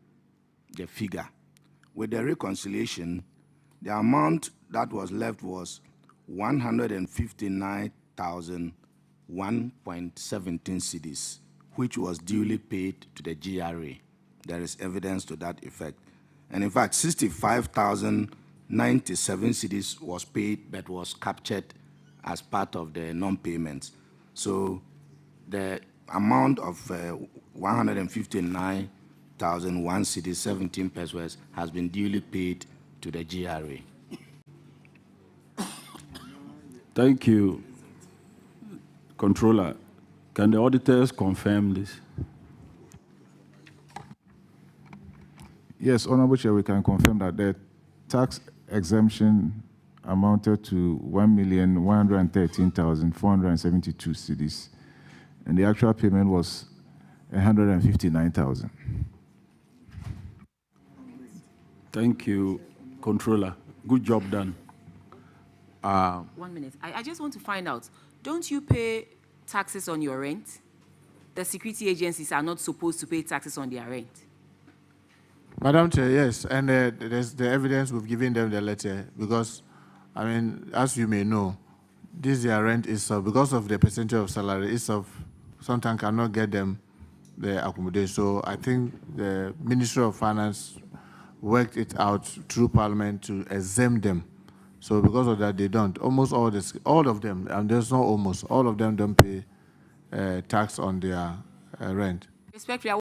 the figure. With the reconciliation, the amount that was left was 159,001.17 cedis, which was duly paid to the GRA. there is evidence to that effect. And in fact, 65,097 cedis was paid but was captured as part of the non-payments. So the amount of 159,001 cedis, 17 pesos, has been duly paid to the GRA. Thank you, Controller. Can the auditors confirm this? Yes, Honorable Chair, we can confirm that the tax exemption amounted to 1,113,472 cedis, and the actual payment was 159,000. Thank you, Controller. Good job done. 1 minute. I just want to find out, don't you pay taxes on your rent? The security agencies are not supposed to pay taxes on their rent. Madam Chair, yes, and there's the evidence we've given them the letter because, I mean, as you may know, this their rent is because of the percentage of salary is sometimes cannot get them the accommodation. So I think the Ministry of Finance worked it out through Parliament to exempt them. So because of that, they don't. Almost all of them, and there's not almost all of them don't pay tax on their rent. Respectfully,